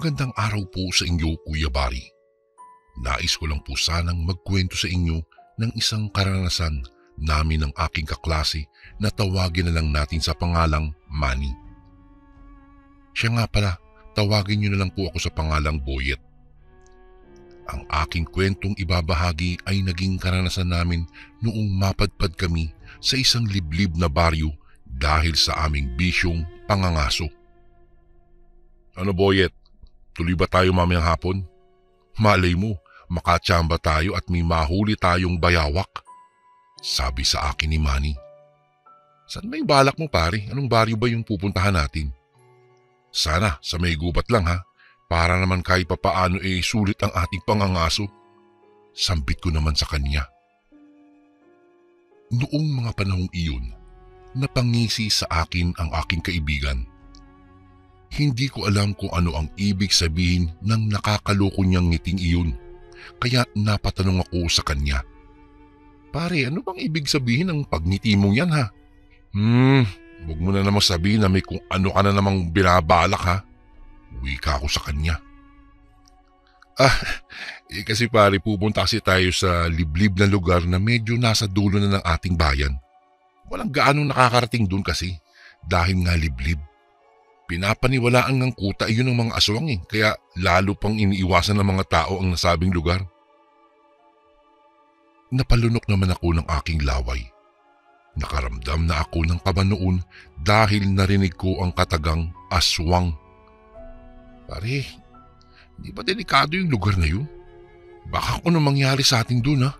Magandang araw po sa inyo, Kuya Bari. Nais ko lang po sanang magkwento sa inyo ng isang karanasan namin ng aking kaklase na tawagin na lang natin sa pangalang Manny. Siya nga pala, tawagin niyo na lang po ako sa pangalang Boyet. Ang aking kwentong ibabahagi ay naging karanasan namin noong mapadpad kami sa isang liblib na baryo dahil sa aming bisyong pangangaso. Ano Boyet? Tuloy ba tayo mamayang hapon? Malay mo, makatsamba tayo at may mahuli tayong bayawak. Sabi sa akin ni Manny. Saan ba yung balak mo pare? Anong baryo ba yung pupuntahan natin? Sana sa may gubat lang ha, para naman kahit papaano sulit ang ating pangangaso. Sambit ko naman sa kanya. Noong mga panahong iyon, napangisi sa akin ang aking kaibigan. Hindi ko alam kung ano ang ibig sabihin ng nakakaloko niyang ngiting iyon, kaya napatanong ako sa kanya. Pare, ano bang ibig sabihin ng pagngiti mong yan ha? Huwag mo na namang sabihin na may kung ano ka na namang binabalak ha. Wika ako sa kanya. Kasi pare pupunta kasi tayo sa liblib na lugar na medyo nasa dulo na ng ating bayan. Walang gaanong nakakarating dun kasi dahil nga liblib. Pinapaniwalaan ng kuta iyon ng mga aswang kaya lalo pang iniiwasan ng mga tao ang nasabing lugar. Napalunok naman ako ng aking laway. Nakaramdam na ako ng kaba noon dahil narinig ko ang katagang aswang. Pare, di ba delikado yung lugar na yun? Baka kung ano mangyari sa atin dun ha?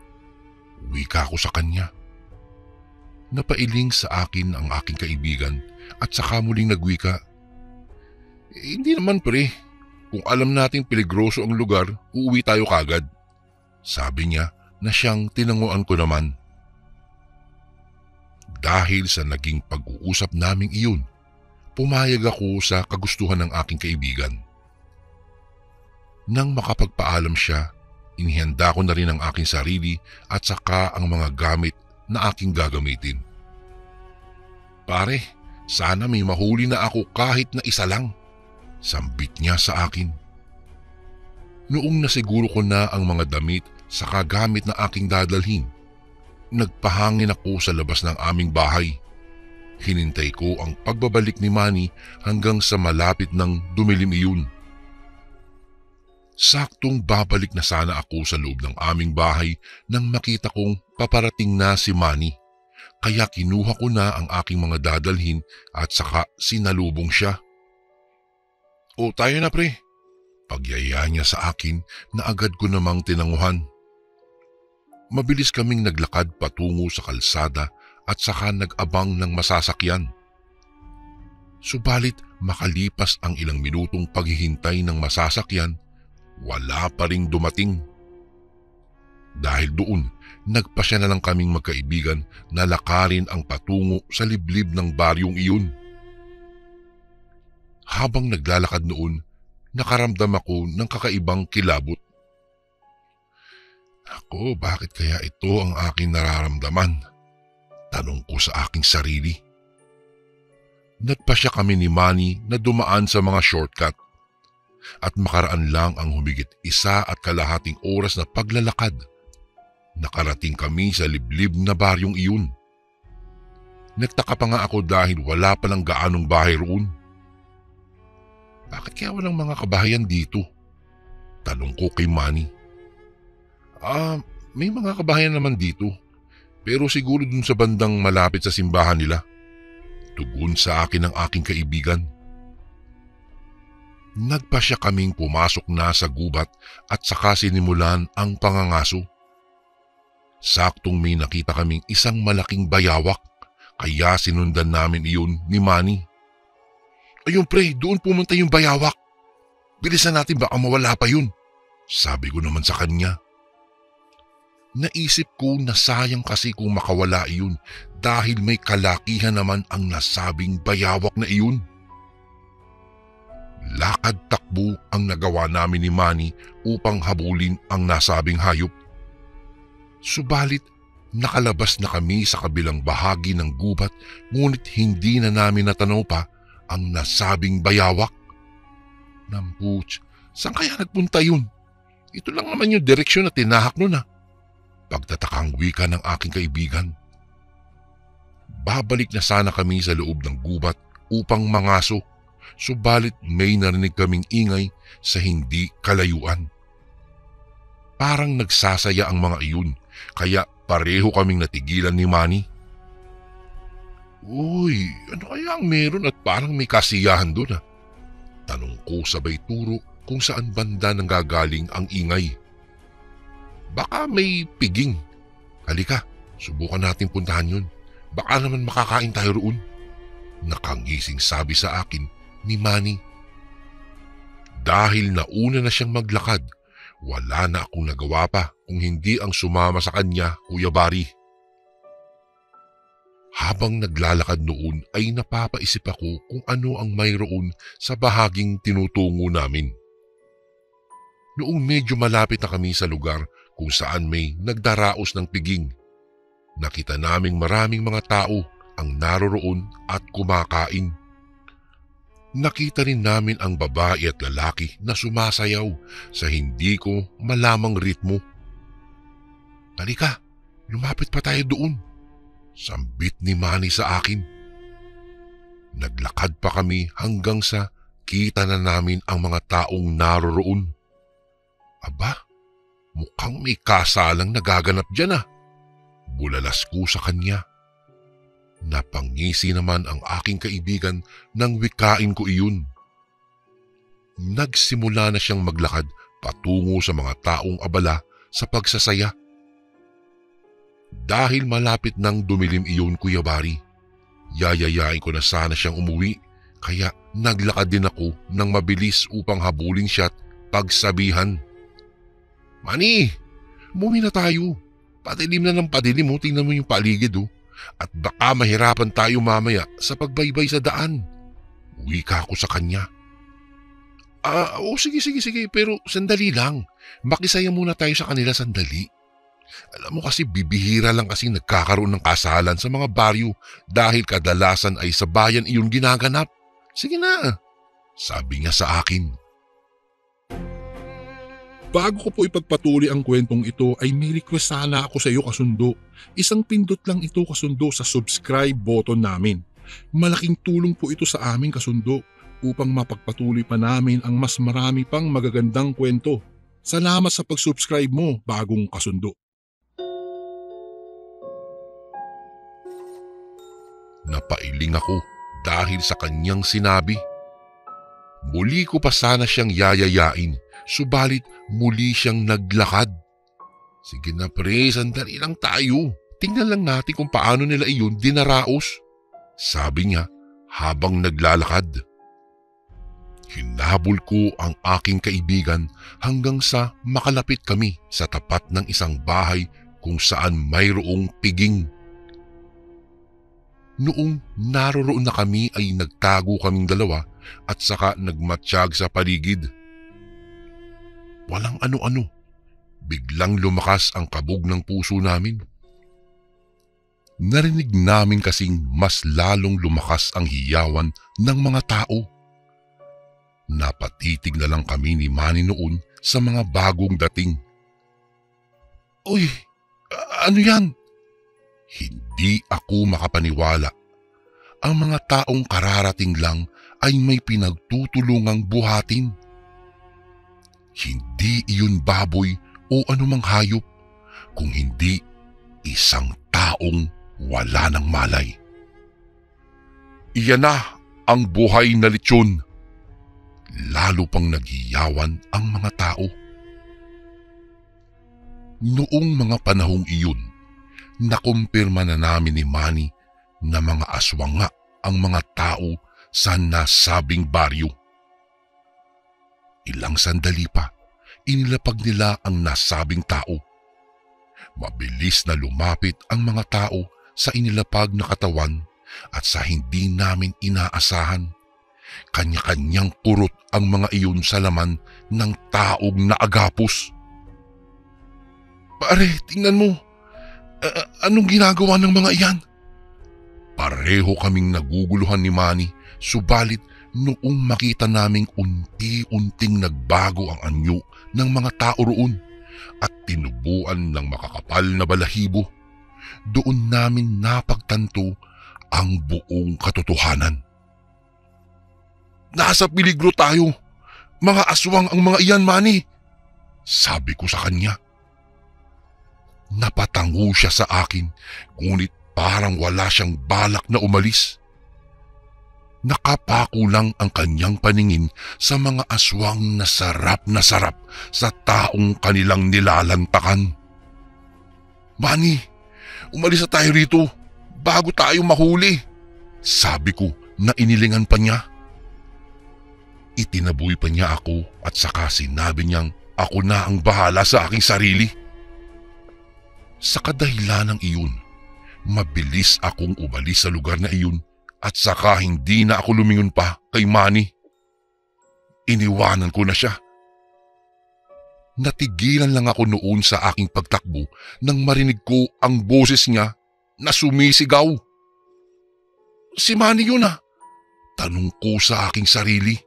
Wika ako sa kanya. Napailing sa akin ang aking kaibigan at saka muling nagwika. Hindi naman pre, kung alam nating peligroso ang lugar, uuwi tayo kagad. Sabi niya na siyang tinanguan ko naman. Dahil sa naging pag-uusap naming iyon, pumayag ako sa kagustuhan ng aking kaibigan. Nang makapagpaalam siya, inihanda ko na rin ang aking sarili at saka ang mga gamit na aking gagamitin. Pare, sana may mahuli na ako kahit na isa lang. Sambit niya sa akin. Noong nasiguro ko na ang mga damit sa kagamit na aking dadalhin, nagpahangin ako sa labas ng aming bahay. Hinintay ko ang pagbabalik ni Manny hanggang sa malapit ng dumilim iyon. Saktong babalik na sana ako sa loob ng aming bahay nang makita kong paparating na si Manny. Kaya kinuha ko na ang aking mga dadalhin at saka sinalubong siya. O tayo na pre. Pagyaya niya sa akin na agad ko namang tinanguhan. Mabilis kaming naglakad patungo sa kalsada at saka nag-abang ng masasakyan. Subalit makalipas ang ilang minutong paghihintay ng masasakyan, wala pa ring dumating. Dahil doon, nagpasya na lang kaming magkaibigan na lakarin ang patungo sa liblib ng baryong iyon. Habang naglalakad noon, nakaramdam ako ng kakaibang kilabot. Ako, bakit kaya ito ang aking nararamdaman? Tanong ko sa aking sarili. Nagpasya kami ni Manny na dumaan sa mga shortcut at makaraan lang ang humigit 1.5 oras na paglalakad. Nakarating kami sa liblib na baryong iyon. Nagtaka pa nga ako dahil wala palang gaanong bahay roon. Bakit kaya walang mga kabahayan dito? Tanong ko kay Manny. May mga kabahayan naman dito. Pero siguro dun sa bandang malapit sa simbahan nila. Tugon sa akin ng aking kaibigan. Nagpasya kaming pumasok na sa gubat at saka sinimulan ang pangangaso. Saktong may nakita kaming isang malaking bayawak, kaya sinundan namin iyon ni Manny. Ayun pre, doon pumunta yung bayawak. Bilisan natin baka mawala pa yun. Sabi ko naman sa kanya. Naisip ko na sayang kasi kung makawala iyon dahil may kalakihan naman ang nasabing bayawak na iyon. Lakad takbo ang nagawa namin ni Manny upang habulin ang nasabing hayop. Subalit nakalabas na kami sa kabilang bahagi ng gubat ngunit hindi na namin natanaw pa ang nasabing bayawak. Nampuch, Saan kaya nagpunta yun? Ito lang naman yung direksyon na tinahak nun ah. Pagtatakang wika ng aking kaibigan. Babalik na sana kami sa loob ng gubat upang mangaso, subalit may narinig kaming ingay sa hindi kalayuan. Parang nagsasaya ang mga iyon, kaya pareho kaming natigilan ni Manny. Uy, ano kaya ang meron at parang may kasiyahan doon ah? Tanong ko sabay turo kung saan banda nanggagaling ang ingay. Baka may piging. Halika, subukan natin puntahan yun. Baka naman makakain tayo roon. Nakangising sabi sa akin ni Manny. Dahil nauna na siyang maglakad, wala na akong nagawa pa kung hindi ang sumama sa kanya, Kuya Bari. Habang naglalakad noon ay napapaisip ako kung ano ang mayroon sa bahaging tinutungo namin. Noong medyo malapit na kami sa lugar kung saan may nagdaraos ng piging, nakita naming maraming mga tao ang naroroon at kumakain. Nakita rin namin ang babae at lalaki na sumasayaw sa hindi ko malamang ritmo. Halika, lumapit pa tayo doon. Sambit ni Manny sa akin. Naglakad pa kami hanggang sa kita na namin ang mga taong naroroon. Aba, mukhang may kasalang nagaganap dyan ah. Bulalas ko sa kanya. Napangisi naman ang aking kaibigan nang wikain ko iyon. Nagsimula na siyang maglakad patungo sa mga taong abala sa pagsasaya. Dahil malapit nang dumilim iyon, Kuya Bari, yayayain ko na sana siyang umuwi, kaya naglakad din ako ng mabilis upang habulin siya at pagsabihan. Manny, umuwi na tayo. Patilim na ng patilim mo, tingnan mo yung paligid oh. At baka mahirapan tayo mamaya sa pagbaybay sa daan. Wika ko sa kanya. Sige, pero sandali lang. Makisaya muna tayo sa kanila sandali. Alam mo kasi bibihira lang kasi nagkakaroon ng kasalan sa mga baryo dahil kadalasan ay sa bayan iyon ginaganap. Sige na, sabi niya sa akin. Bago ko po ipagpatuloy ang kwentong ito ay may request sana ako sa iyo kasundo. Isang pindot lang ito kasundo sa subscribe button namin. Malaking tulong po ito sa amin kasundo upang mapagpatuloy pa namin ang mas marami pang magagandang kwento. Salamat sa pag-subscribe mo, bagong kasundo. Napailing ako dahil sa kanyang sinabi. Muli ko pa sana siyang yayayain, subalit muli siyang naglakad. Sige na pre, sandali lang tayo. Tingnan lang natin kung paano nila iyon dinaraos, sabi niya habang naglalakad. Hinabol ko ang aking kaibigan hanggang sa makalapit kami sa tapat ng isang bahay kung saan mayroong piging. Noong naroroon na kami ay nagtago kaming dalawa at saka nagmatsyag sa paligid. Walang ano-ano. Biglang lumakas ang kabog ng puso namin. Narinig namin kasing mas lalong lumakas ang hiyawan ng mga tao. Napatitig na lang kami ni Manny noon sa mga bagong dating. Uy, ano yan? Hindi ako makapaniwala. Ang mga taong kararating lang ay may pinagtutulungang buhatin. Hindi iyon baboy o anumang hayop, kung hindi isang taong wala ng malay. Iyan na ang buhay na lechon. Lalo pang naghiyawan ang mga tao. Noong mga panahong iyon, nakumpirma na namin ni Manny na mga aswang nga ang mga tao sa nasabing baryo. Ilang sandali pa, inilapag nila ang nasabing tao. Mabilis na lumapit ang mga tao sa inilapag na katawan at sa hindi namin inaasahan, kanya-kanyang kurot ang mga iyon sa laman ng taong naagapos. Pare, tingnan mo. Anong ginagawa ng mga iyan? Pareho kaming naguguluhan ni Manny, subalit noong makita naming unti-unting nagbago ang anyo ng mga tao roon at tinubuan ng makakapal na balahibo. Doon namin napagtanto ang buong katotohanan. Nasa peligro tayo. Mga aswang ang mga iyan, Manny. Sabi ko sa kanya. Napatango siya sa akin, ngunit parang wala siyang balak na umalis. Nakapako lang ang kanyang paningin sa mga aswang na sarap sa taong kanilang nilalantakan. Manny, umalis na tayo rito bago tayo mahuli, sabi ko na inilingan pa niya. Itinaboy pa niya ako at saka sinabi niyang ako na ang bahala sa aking sarili. Sa kadahilanang iyon, mabilis akong umalis sa lugar na iyon at saka hindi na ako lumingon pa kay Manny. Iniwanan ko na siya. Natigilan lang ako noon sa aking pagtakbo nang marinig ko ang boses niya na sumisigaw. Si Manny yun ah, tanong ko sa aking sarili.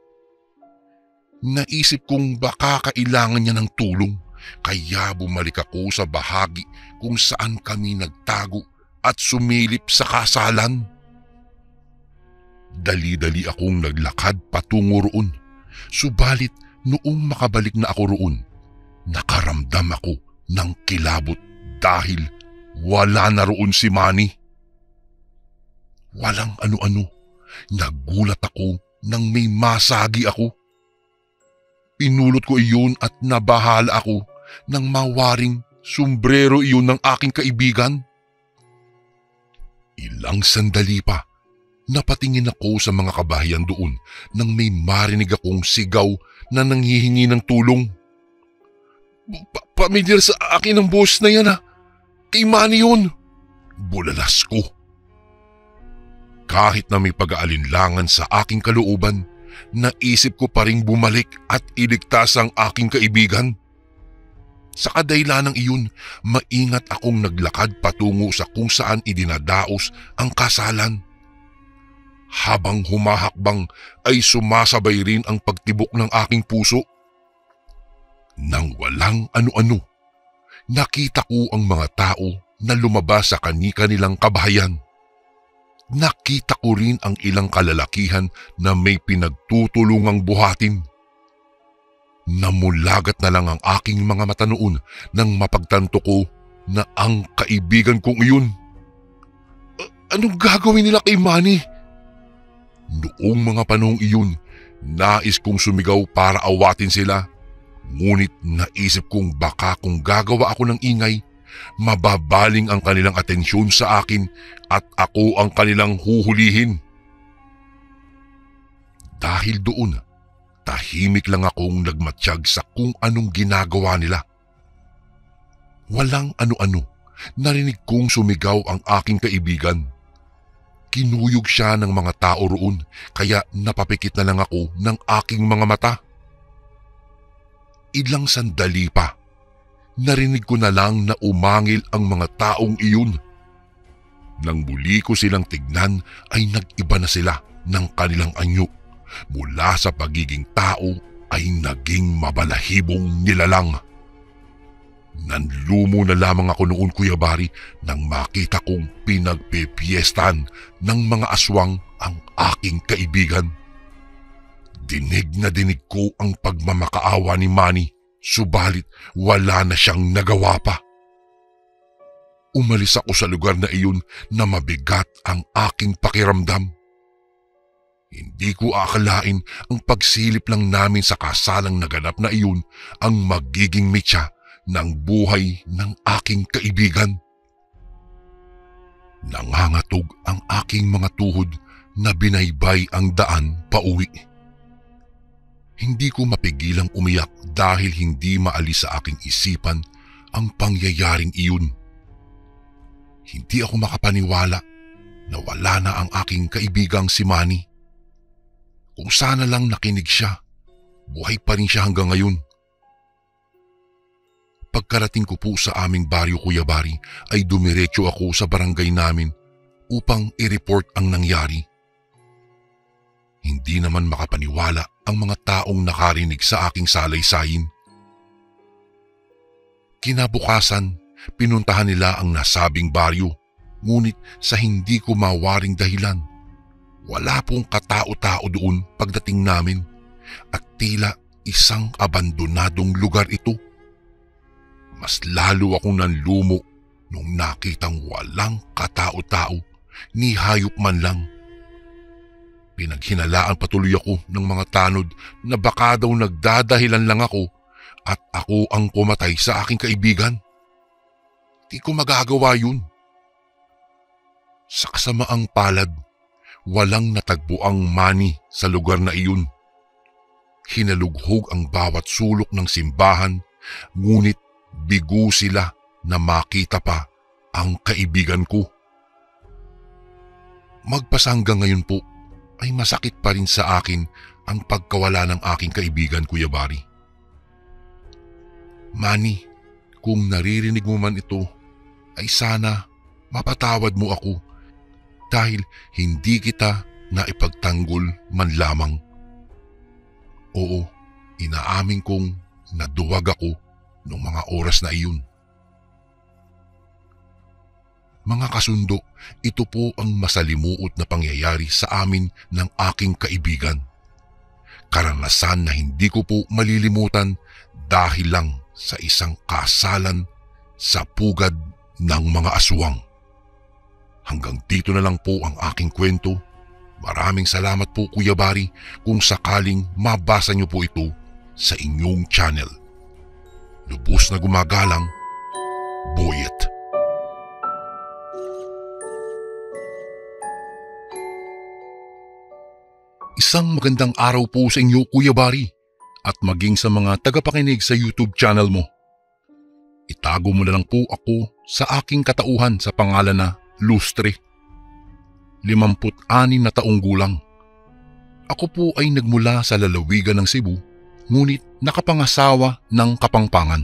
Naisip kong baka kailangan niya ng tulong, kaya bumalik ako sa bahagi kung saan kami nagtago at sumilip sa kasalan. Dali-dali akong naglakad patungo roon, subalit noong makabalik na ako roon, nakaramdam ako ng kilabot dahil wala na roon si Manny. Walang ano-ano, nagulat ako nang may masagi ako. Pinulot ko iyon at nabahala ako nang mawaring sombrero iyon ng aking kaibigan. Ilang sandali pa, napatingin ako sa mga kabahayan doon nang may marinig akong sigaw na nanghihingi ng tulong. Pamilyar sa akin ang boss na yan ah. Kay Manny yun. Bulalas ko. Kahit na may pag-aalinlangan sa aking kalooban, naisip ko pa ring bumalik at iligtas ang aking kaibigan. Sa kadahilanang iyon, maingat akong naglakad patungo sa kung saan idinadaos ang kasalan. Habang humahakbang ay sumasabay rin ang pagtibok ng aking puso. Nang walang ano-ano, nakita ko ang mga tao na lumabas sa kani-kanilang kabahayan. Nakita ko rin ang ilang kalalakihan na may pinagtutulungang buhatin. Namulagat na lang ang aking mga mata noon nang mapagtanto ko na ang kaibigan kong iyon. Anong gagawin nila kay Manny? Noong mga panahong iyon, nais kong sumigaw para awatin sila. Ngunit naisip kong baka kung gagawa ako ng ingay, mababaling ang kanilang atensyon sa akin at ako ang kanilang huhulihin. Dahil doon, tahimik lang akong nagmatsyag sa kung anong ginagawa nila. Walang ano-ano, narinig kong sumigaw ang aking kaibigan. Kinuyog siya ng mga tao roon kaya napapikit na lang ako ng aking mga mata. Ilang sandali pa, narinig ko na lang na umangil ang mga taong iyon. Nang muli ko silang tignan ay nag-iba na sila ng kanilang anyo. Mula sa pagiging tao ay naging mabalahibong nilalang. Nanlumo na lamang ako noon, Kuya Bari, nang makita kong pinagpipiestan ng mga aswang ang aking kaibigan. Dinig na dinig ko ang pagmamakaawa ni Manny, subalit wala na siyang nagawa pa. Umalis ako sa lugar na iyon na mabigat ang aking pakiramdam. Hindi ko akalain ang pagsilip lang namin sa kasalang naganap na iyon ang magiging mitya ng buhay ng aking kaibigan. Nangangatog ang aking mga tuhod na binaybay ang daan pauwi. Hindi ko mapigilang umiyak dahil hindi maalis sa aking isipan ang pangyayaring iyon. Hindi ako makapaniwala na wala na ang aking kaibigang si Manny. Kung sana lang nakinig siya, buhay pa rin siya hanggang ngayon. Pagkarating ko po sa aming baryo, Kuya Bari, ay dumiretso ako sa barangay namin upang i-report ang nangyari. Hindi naman makapaniwala ang mga taong nakarinig sa aking salaysay. Kinabukasan, pinuntahan nila ang nasabing baryo, ngunit sa hindi ko mawaring dahilan. Wala pong katao-tao doon pagdating namin at tila isang abandonadong lugar ito. Mas lalo akong nanlumo nung nakitang walang katao-tao ni hayop man lang. Pinaghinalaan patuloy ako ng mga tanod na baka daw nagdadahilan lang ako at ako ang pumatay sa aking kaibigan. Di ko magagawa yun. Sa kasamaang palad, walang natagpuang Manny sa lugar na iyon. Hinalughog ang bawat sulok ng simbahan, ngunit bigo sila na makita pa ang kaibigan ko. Magpasa hanggang ngayon po ay masakit pa rin sa akin ang pagkawala ng aking kaibigan, Kuya Bari. Manny, kung naririnig mo man ito, ay sana mapatawad mo ako dahil hindi kita naipagtanggol man lamang. Oo, inaamin kong naduwag ako noong mga oras na iyon. Mga kasundo, ito po ang masalimuot na pangyayari sa amin ng aking kaibigan. Karanasan na hindi ko po malilimutan dahil lang sa isang kasalan sa pugad ng mga aswang. Hanggang dito na lang po ang aking kwento. Maraming salamat po, Kuya Bari, kung sakaling mabasa niyo po ito sa inyong channel. Lubos na gumagalang, Boyet. Isang magandang araw po sa inyo, Kuya Bari, at maging sa mga tagapakinig sa YouTube channel mo. Itago mo na lang po ako sa aking katauhan sa pangalan na Lustre. 56 na taong gulang. Ako po ay nagmula sa lalawigan ng Cebu, ngunit nakapangasawa ng Kapampangan.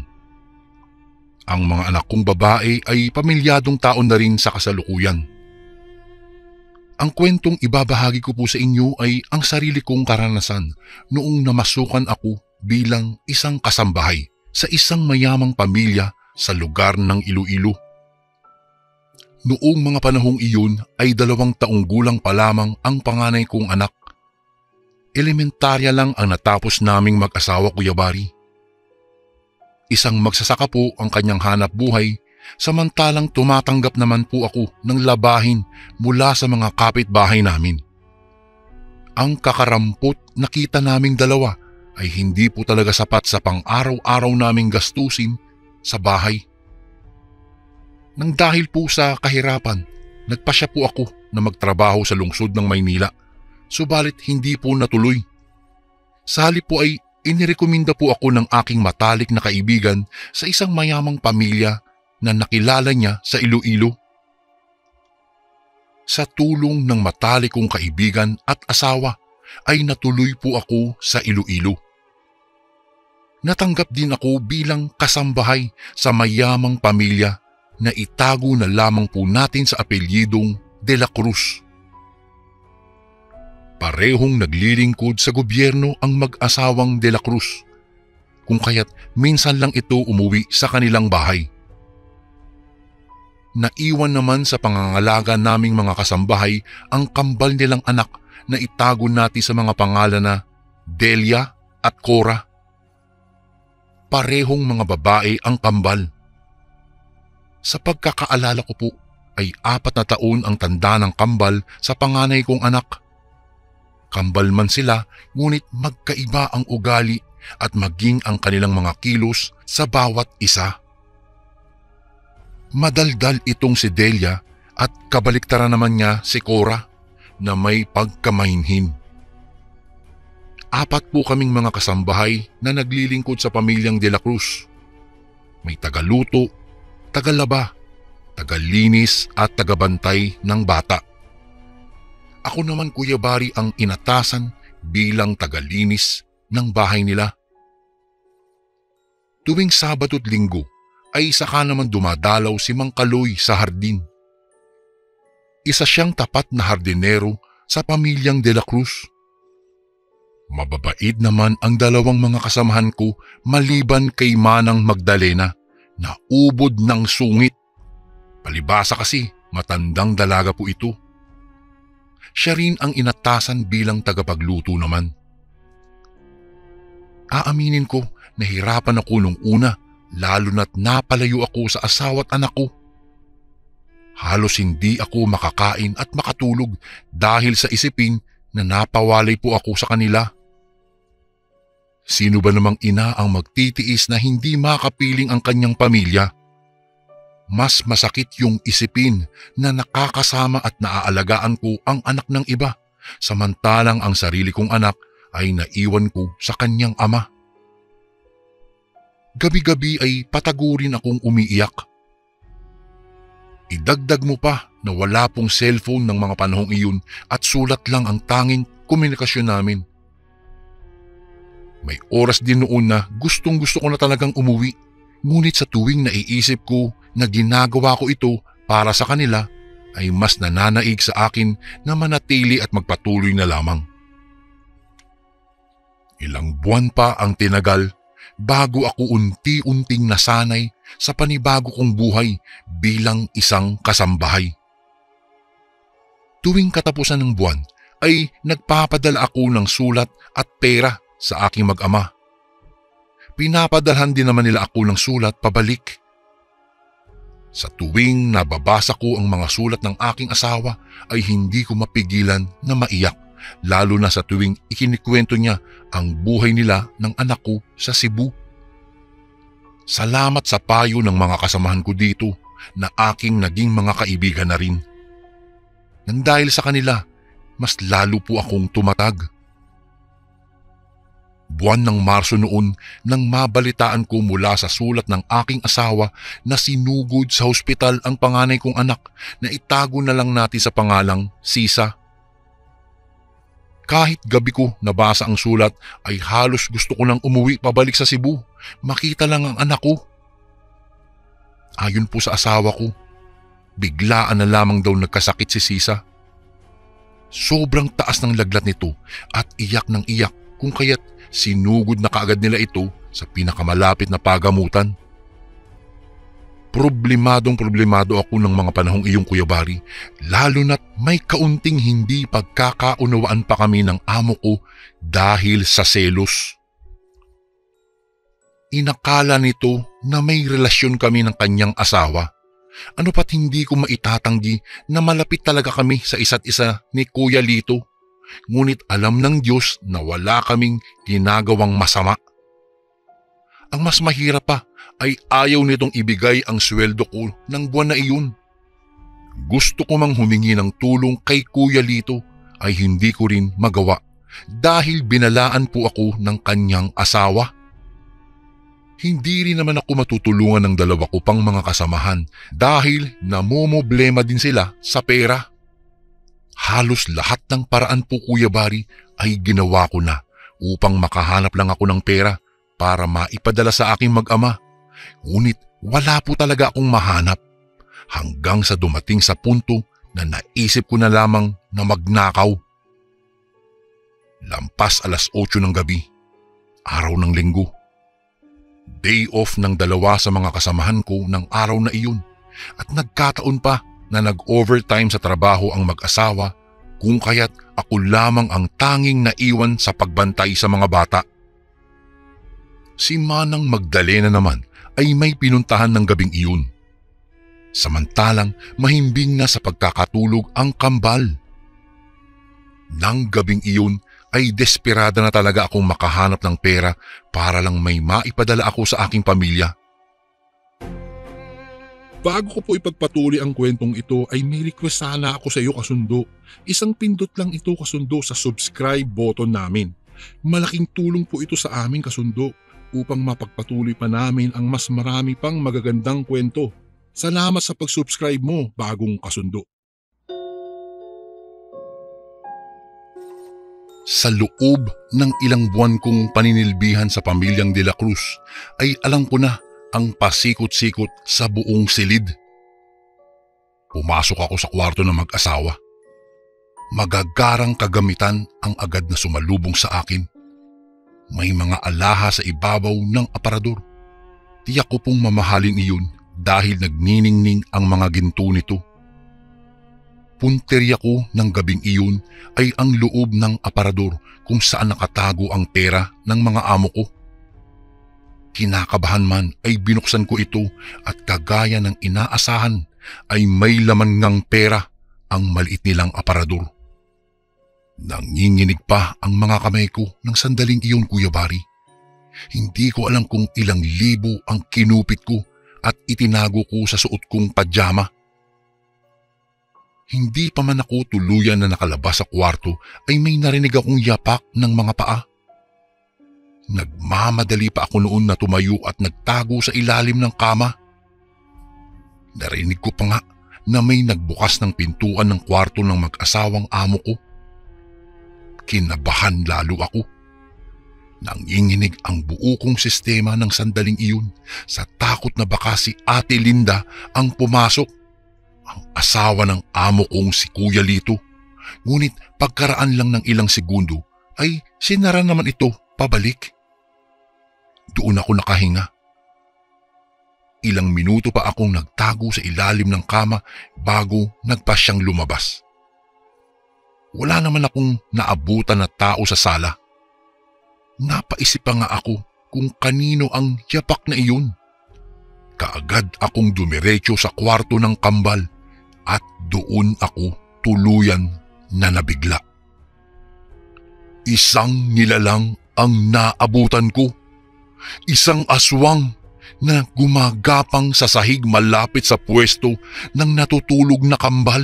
Ang mga anak kong babae ay pamilyadong taon na rin sa kasalukuyan. Ang kwentong ibabahagi ko po sa inyo ay ang sarili kong karanasan noong namasukan ako bilang isang kasambahay sa isang mayamang pamilya sa lugar ng Iloilo. Noong mga panahong iyon ay 2 taong gulang pa lamang ang panganay kong anak. Elementarya lang ang natapos naming mag-asawa, Kuya Bari. Isang magsasaka po ang kanyang hanap buhay, samantalang tumatanggap naman po ako ng labahin mula sa mga kapitbahay namin. Ang kakarampot na kita naming dalawa ay hindi po talaga sapat sa pang-araw-araw naming gastusin sa bahay. Nang dahil po sa kahirapan, nagpasya po ako na magtrabaho sa lungsod ng Maynila, subalit hindi po natuloy. Sa halip po ay inirekomenda po ako ng aking matalik na kaibigan sa isang mayamang pamilya na nakilala niya sa Iloilo. Sa tulong ng matalik kong kaibigan at asawa ay natuloy po ako sa Iloilo. Natanggap din ako bilang kasambahay sa mayamang pamilya na itago na lamang po natin sa apelyidong De La Cruz. Parehong naglilingkod sa gobyerno ang mag-asawang De La Cruz, kung kaya't minsan lang ito umuwi sa kanilang bahay. Naiwan naman sa pangangalaga naming mga kasambahay ang kambal nilang anak na itago natin sa mga pangalan na Delia at Cora. Parehong mga babae ang kambal. Sa pagkakaalala ko po ay 4 na taon ang tanda ng kambal sa panganay kong anak. Kambal man sila, ngunit magkaiba ang ugali at maging ang kanilang mga kilos sa bawat isa. Madaldal itong si Delia at kabaliktaran naman niya si Cora na may pagkamahinhin. 4 po kaming mga kasambahay na naglilingkod sa pamilyang De La Cruz. May tagaluto, tagalaba, tagalinis at tagabantay ng bata. Ako naman, Kuya Bari, ang inatasan bilang tagalinis ng bahay nila. Tuwing Sabado at Linggo ay saka naman dumadalaw si Mang Kaloy sa hardin. Isa siyang tapat na hardinero sa pamilyang De La Cruz. Mababait naman ang dalawang mga kasamahan ko maliban kay Manang Magdalena na ubod ng sungit. Palibasa kasi matandang dalaga po ito. Siya rin ang inatasan bilang tagapagluto naman. Aaminin ko, nahirapan ako nung una, lalo na't napalayo ako sa asawa at anak ko. Halos hindi ako makakain at makatulog dahil sa isipin na napawalay po ako sa kanila. Sino ba namang ina ang magtitiis na hindi makapiling ang kanyang pamilya? Mas masakit yung isipin na nakakasama at naaalagaan ko ang anak ng iba, samantalang ang sarili kong anak ay naiwan ko sa kanyang ama. Gabi-gabi ay patagurin akong umiiyak. Idagdag mo pa na wala pong cellphone ng mga panahong iyon at sulat lang ang tanging komunikasyon namin. May oras din noon na gustong-gusto ko na talagang umuwi, ngunit sa tuwing naiisip ko na ginagawa ko ito para sa kanila ay mas nananaig sa akin na manatili at magpatuloy na lamang. Ilang buwan pa ang tinagal bago ako unti-unting nasanay sa panibago kong buhay bilang isang kasambahay. Tuwing katapusan ng buwan ay nagpapadala ako ng sulat at pera sa aking mag-ama. Pinapadalhan din naman nila ako ng sulat pabalik. Sa tuwing nababasa ko ang mga sulat ng aking asawa ay hindi ko mapigilan na maiyak, lalo na sa tuwing ikinikwento niya ang buhay nila ng anak ko sa Cebu. Salamat sa payo ng mga kasamahan ko dito na aking naging mga kaibigan na rin. Nang dahil sa kanila, mas lalo po akong tumatag. Buwan ng Marso noon nang mabalitaan ko mula sa sulat ng aking asawa na sinugod sa hospital ang panganay kong anak na itago na lang natin sa pangalang Sisa. Kahit gabi ko nabasa ang sulat ay halos gusto ko nang umuwi pabalik sa Cebu, makita lang ang anak ko. Ayon po sa asawa ko, biglaan na lamang daw nagkasakit si Sisa. Sobrang taas ng laglat nito at iyak ng iyak kung kaya't sinugod na kaagad nila ito sa pinakamalapit na pagamutan. Problemado ako ng mga panahong iyong Kuya Bari, lalo na't may kaunting hindi pagkakaunawaan pa kami ng amo ko dahil sa selos. Inakala nito na may relasyon kami ng kanyang asawa. Ano pat hindi ko maitatanggi na malapit talaga kami sa isa't isa ni Kuya Lito. Ngunit alam ng Diyos na wala kaming ginagawang masama. Ang mas mahirap pa ay ayaw nitong ibigay ang sweldo ko ng buwan na iyon. Gusto ko mang humingi ng tulong kay Kuya Lito ay hindi ko rin magawa dahil binalaan po ako ng kanyang asawa. Hindi rin naman ako matutulungan ng dalawa ko pang mga kasamahan dahil namomoblema din sila sa pera. Halos lahat ng paraan po Kuya Bari ay ginawa ko na upang makahanap lang ako ng pera para maipadala sa aking mag-ama. Ngunit wala po talaga akong mahanap hanggang sa dumating sa punto na naisip ko na lamang na magnakaw. Lampas 8:00 ng gabi, araw ng linggo. Day off ng dalawa sa mga kasamahan ko ng araw na iyon at nagkataon pa na nag-overtime sa trabaho ang mag-asawa kung kaya't ako lamang ang tanging naiwan sa pagbantay sa mga bata. Si Manang Magdalena naman ay may pinuntahan ng gabing iyon. Samantalang mahimbing na sa pagkakatulog ang kambal. Nang gabing iyon ay desperada na talaga akong makahanap ng pera para lang may maipadala ako sa aking pamilya. Bago ko po ipagpatuloy ang kwentong ito ay may request sana ako sa iyo kasundo. Isang pindot lang ito kasundo sa subscribe button namin. Malaking tulong po ito sa amin kasundo upang mapagpatuloy pa namin ang mas marami pang magagandang kwento. Salamat sa pag-subscribe mo, bagong kasundo. Sa loob ng ilang buwan kong paninilbihan sa pamilyang De La Cruz ay alam ko na ang pasikot-sikot sa buong silid. Pumasok ako sa kwarto ng mag-asawa. Magagarang kagamitan ang agad na sumalubong sa akin. May mga alahas sa ibabaw ng aparador. Tiyak ko pong mamahalin iyon dahil nagniningning ang mga ginto nito. Punteriya ko ng gabing iyon ay ang loob ng aparador kung saan nakatago ang pera ng mga amo ko. Kinakabahan man ay binuksan ko ito at kagaya ng inaasahan ay may laman ng pera ang maliit nilang aparador. Nanginginig pa ang mga kamay ko ng sandaling iyon, Kuya Bari. Hindi ko alam kung ilang libo ang kinupit ko at itinago ko sa suot kong pajama. Hindi pa man ako tuluyan na nakalabas sa kwarto ay may narinig akong yapak ng mga paa. Nagmamadali pa ako noon na tumayo at nagtago sa ilalim ng kama. Narinig ko pa nga na may nagbukas ng pintuan ng kwarto ng mag-asawang amo ko. Kinabahan lalo ako. Nanginginig ang buo kong sistema ng sandaling iyon sa takot na baka si Ate Linda ang pumasok, ang asawa ng amo kong si Kuya Lito. Ngunit pagkaraan lang ng ilang segundo ay sinara naman ito pabalik. Doon ako nakahinga. Ilang minuto pa akong nagtago sa ilalim ng kama bago nagpa siyang lumabas. Wala naman akong naabutan na tao sa sala. Napaisip pa nga ako kung kanino ang yapak na iyon. Kaagad akong dumiretso sa kwarto ng kambal at doon ako tuluyan na nabigla. Isang nilalang ang naabutan ko. Isang aswang na gumagapang sa sahig malapit sa pwesto ng natutulog na kambal.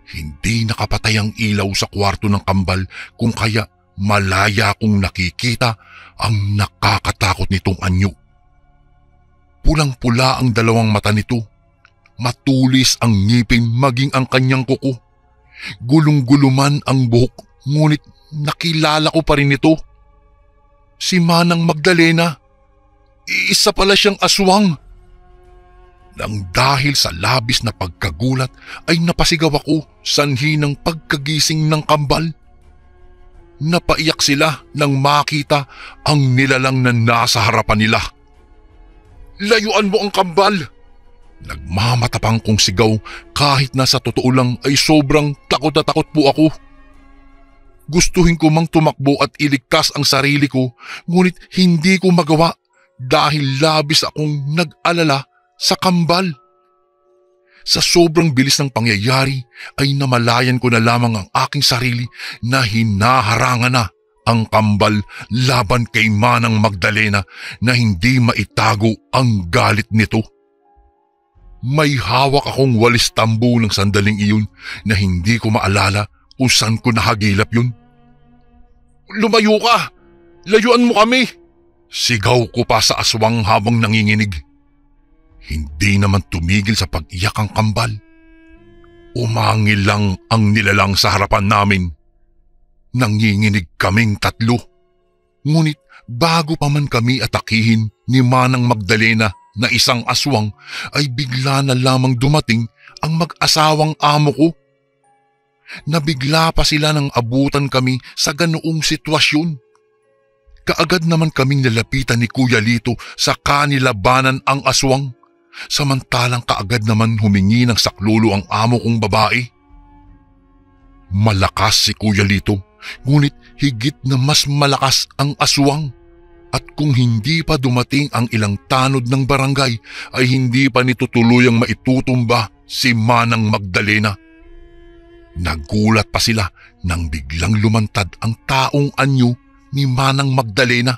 Hindi nakapatay ang ilaw sa kwarto ng kambal kung kaya malaya kong nakikita ang nakakatakot nitong anyo. Pulang-pula ang dalawang mata nito. Matulis ang ngipin maging ang kanyang kuko. Gulong-guluman ang buhok ngunit nakilala ko pa rin ito. Si Manang Magdalena. Isa pala siyang aswang. Nang dahil sa labis na pagkagulat ay napasigaw ako sanhi ng pagkagising ng kambal. Napaiyak sila nang makita ang nilalang na nasa harapan nila. Layuan mo ang kambal! Nagmamatapang kong sigaw kahit na sa totoo lang ay sobrang takot na takot po ako. Gustuhin ko mang tumakbo at iligtas ang sarili ko ngunit hindi ko magawa dahil labis akong nag-alala sa kambal. Sa sobrang bilis ng pangyayari ay namalayan ko na lamang ang aking sarili na hinaharangan na ang kambal laban kay Manang Magdalena na hindi maitago ang galit nito. May hawak akong walis tambo ng sandaling iyon na hindi ko maalala kung saan ko nahagilap yun. Lumayo ka! Layuan mo kami! Sigaw ko pa sa aswang habang nanginginig. Hindi naman tumigil sa pag-iyak ang kambal. Umangil lang ang nilalang sa harapan namin. Nanginginig kaming tatlo. Ngunit bago pa man kami atakihin ni Manang Magdalena na isang aswang ay bigla na lamang dumating ang mag-asawang amo ko. Nabigla pa sila nang abutan kami sa ganoong sitwasyon. Kaagad naman kaming nalapitan ni Kuya Lito sa kanilabanan ang aswang. Samantalang kaagad naman humingi ng saklolo ang amo kong babae. Malakas si Kuya Lito, ngunit higit na mas malakas ang aswang. At kung hindi pa dumating ang ilang tanod ng barangay, ay hindi pa nito tuluyang maitutumba si Manang Magdalena. Nagulat pa sila nang biglang lumantad ang taong anyo ni Manang Magdalena.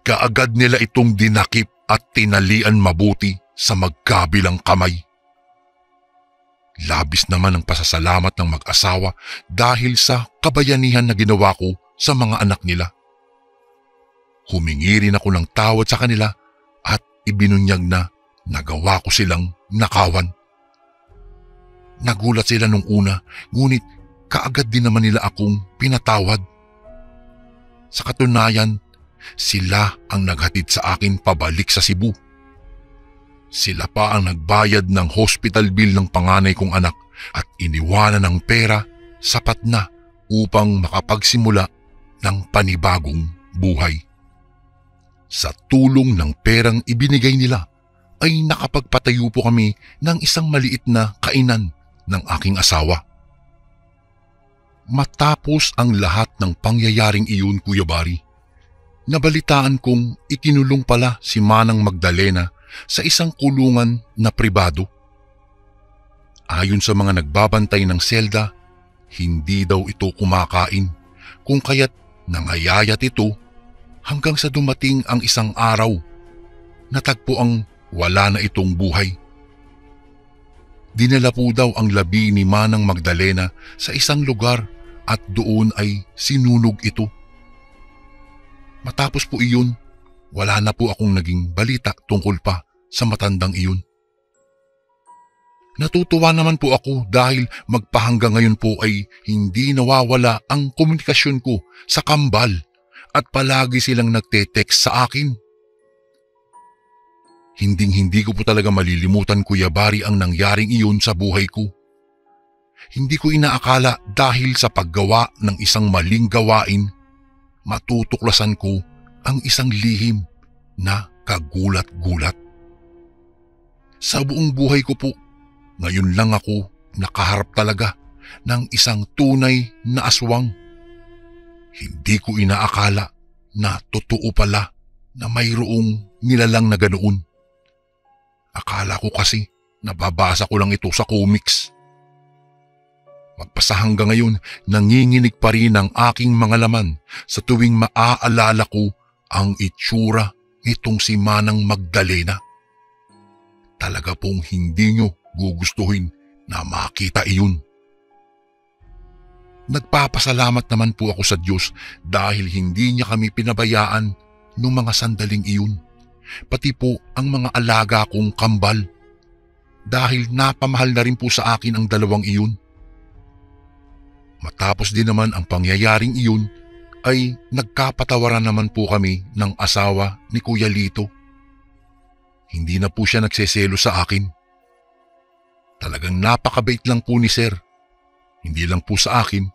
Kaagad nila itong dinakip at tinalian mabuti sa magkabilang kamay. Labis naman ang pasasalamat ng mag-asawa dahil sa kabayanihan na ginawa ko sa mga anak nila. Humingi rin ako ng tawad sa kanila at ibinunyag na nagawa ko silang nakawan. Nagulat sila nung una, ngunit kaagad din naman nila akong pinatawad. Sa katunayan, sila ang naghatid sa akin pabalik sa Cebu. Sila pa ang nagbayad ng hospital bill ng panganay kong anak at iniwanan ng pera sapat na upang makapagsimula ng panibagong buhay. Sa tulong ng perang ibinigay nila ay nakapagpatayo po kami ng isang maliit na kainan ng aking asawa. Matapos ang lahat ng pangyayaring iyon, Kuya Bari, nabalitaan kong ikinulong pala si Manang Magdalena sa isang kulungan na pribado. Ayon sa mga nagbabantay ng selda, hindi daw ito kumakain, kung kaya't nangayayat ito hanggang sa dumating ang isang araw, natagpo ang wala na itong buhay. Dinala po daw ang labi ni Manang Magdalena sa isang lugar at doon ay sinunog ito. Matapos po iyon, wala na po akong naging balita tungkol pa sa matandang iyon. Natutuwa naman po ako dahil magpahanggang ngayon po ay hindi nawawala ang komunikasyon ko sa kambal at palagi silang nagte-text sa akin. Hinding-hindi ko po talaga malilimutan, Kuya Bari, ang nangyaring iyon sa buhay ko. Hindi ko inaakala dahil sa paggawa ng isang maling gawain, matutuklasan ko ang isang lihim na kagulat-gulat. Sa buong buhay ko po, ngayon lang ako nakaharap talaga ng isang tunay na aswang. Hindi ko inaakala na totoo pala na mayroong nilalang na ganoon. Akala ko kasi nababasa ko lang ito sa comics. Magpasa hanggang ngayon, nanginginig pa rin ang aking mga laman sa tuwing maaalala ko ang itsura nitong si Manang Magdalena. Talaga pong hindi nyo gugustuhin na makita iyon. Nagpapasalamat naman po ako sa Diyos dahil hindi niya kami pinabayaan noong mga sandaling iyon. Pati po ang mga alaga kong kambal dahil napamahal na rin po sa akin ang dalawang iyon. Matapos din naman ang pangyayaring iyon ay nagkapatawaran naman po kami ng asawa ni Kuya Lito. Hindi na po siya nagseselo sa akin. Talagang napakabait lang po ni Sir. Hindi lang po sa akin,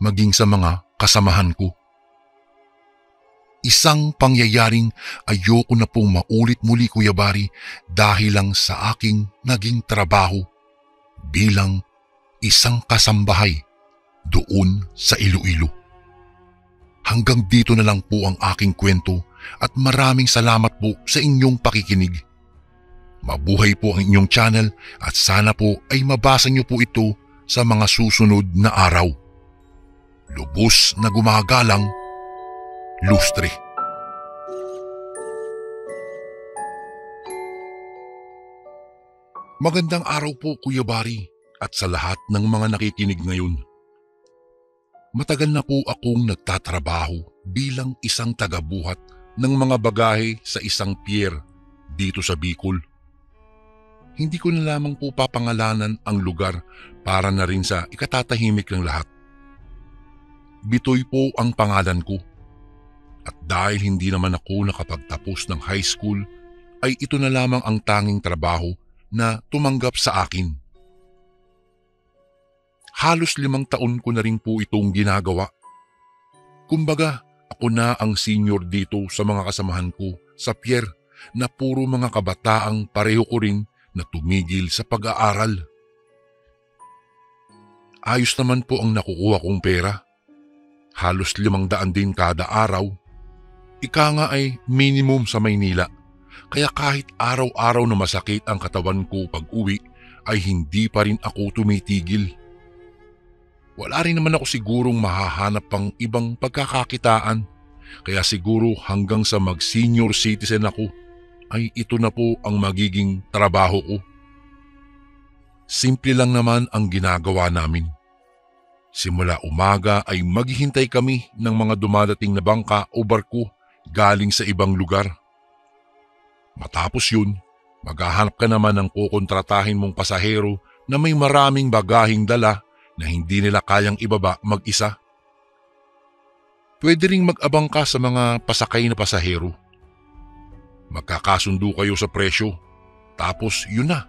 maging sa mga kasamahan ko. Isang pangyayaring ayoko na pong maulit muli, Kuya Bari, dahil lang sa aking naging trabaho bilang isang kasambahay doon sa Iloilo. Hanggang dito na lang po ang aking kwento at maraming salamat po sa inyong pakikinig. Mabuhay po ang inyong channel at sana po ay mabasa niyo po ito sa mga susunod na araw. Lubos na gumagalang, Lustre. Magandang araw po, Kuya Bari, at sa lahat ng mga nakikinig ngayon. Matagal na po akong nagtatrabaho bilang isang tagabuhat ng mga bagahe sa isang pier dito sa Bicol. Hindi ko na lamang po papangalanan ang lugar para na rin sa ikatatahimik ng lahat. Bitoy po ang pangalan ko. At dahil hindi naman ako nakapagtapos ng high school, ay ito na lamang ang tanging trabaho na tumanggap sa akin. Halos 5 taon ko na rin po itong ginagawa. Kumbaga, ako na ang senior dito sa mga kasamahan ko sa pier na puro mga kabataang pareho ko rin na tumigil sa pag-aaral. Ayos naman po ang nakukuha kong pera. Halos 500 din kada araw. Ika nga ay minimum sa Maynila. Kaya kahit araw-araw na masakit ang katawan ko pag uwi, ay hindi pa rin ako tumitigil. Wala rin naman ako sigurong mahahanap pang ibang pagkakakitaan. Kaya siguro hanggang sa mag-senior citizen ako, ay ito na po ang magiging trabaho ko. Simple lang naman ang ginagawa namin. Simula umaga ay maghihintay kami ng mga dumadating na bangka o barko galing sa ibang lugar. Matapos yun, maghahanap ka naman ng kukontratahin mong pasahero na may maraming bagaheng dala na hindi nila kayang ibaba mag-isa. Pwede ring mag-abang ka sa mga pasakay na pasahero. Magkakasundo kayo sa presyo, tapos yun na.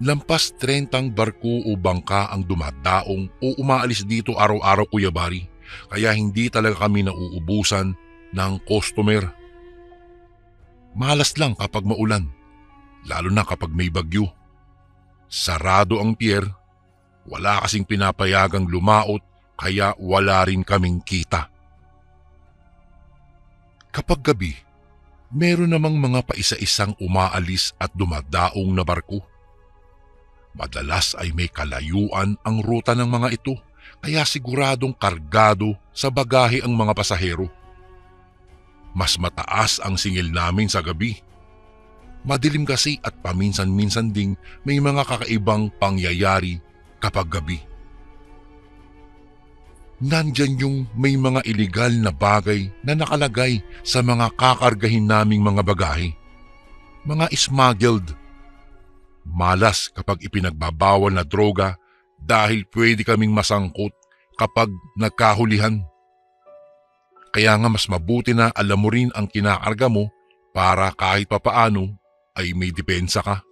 Lampas 30 barko o bangka ang dumadaong o umaalis dito araw-araw, Kuya Bari, kaya hindi talaga kami nauubusan ng customer. Malas lang kapag maulan, lalo na kapag may bagyo. Sarado ang pier, wala kasing pinapayagang lumaot kaya wala rin kaming kita. Kapag gabi, meron namang mga paisa-isang umaalis at dumadaong na barko. Madalas ay may kalayuan ang ruta ng mga ito kaya siguradong kargado sa bagahe ang mga pasahero. Mas mataas ang singil namin sa gabi. Madilim kasi at paminsan-minsan ding may mga kakaibang pangyayari kapag gabi. Nandyan yung may mga iligal na bagay na nakalagay sa mga kakargahin naming mga bagahe. Mga smuggled. Malas kapag ipinagbabawal na droga dahil pwede kaming masangkot kapag nagkahulihan. Kaya nga mas mabuti na alam mo rin ang kinakarga mo para kahit papaano ay may depensa ka.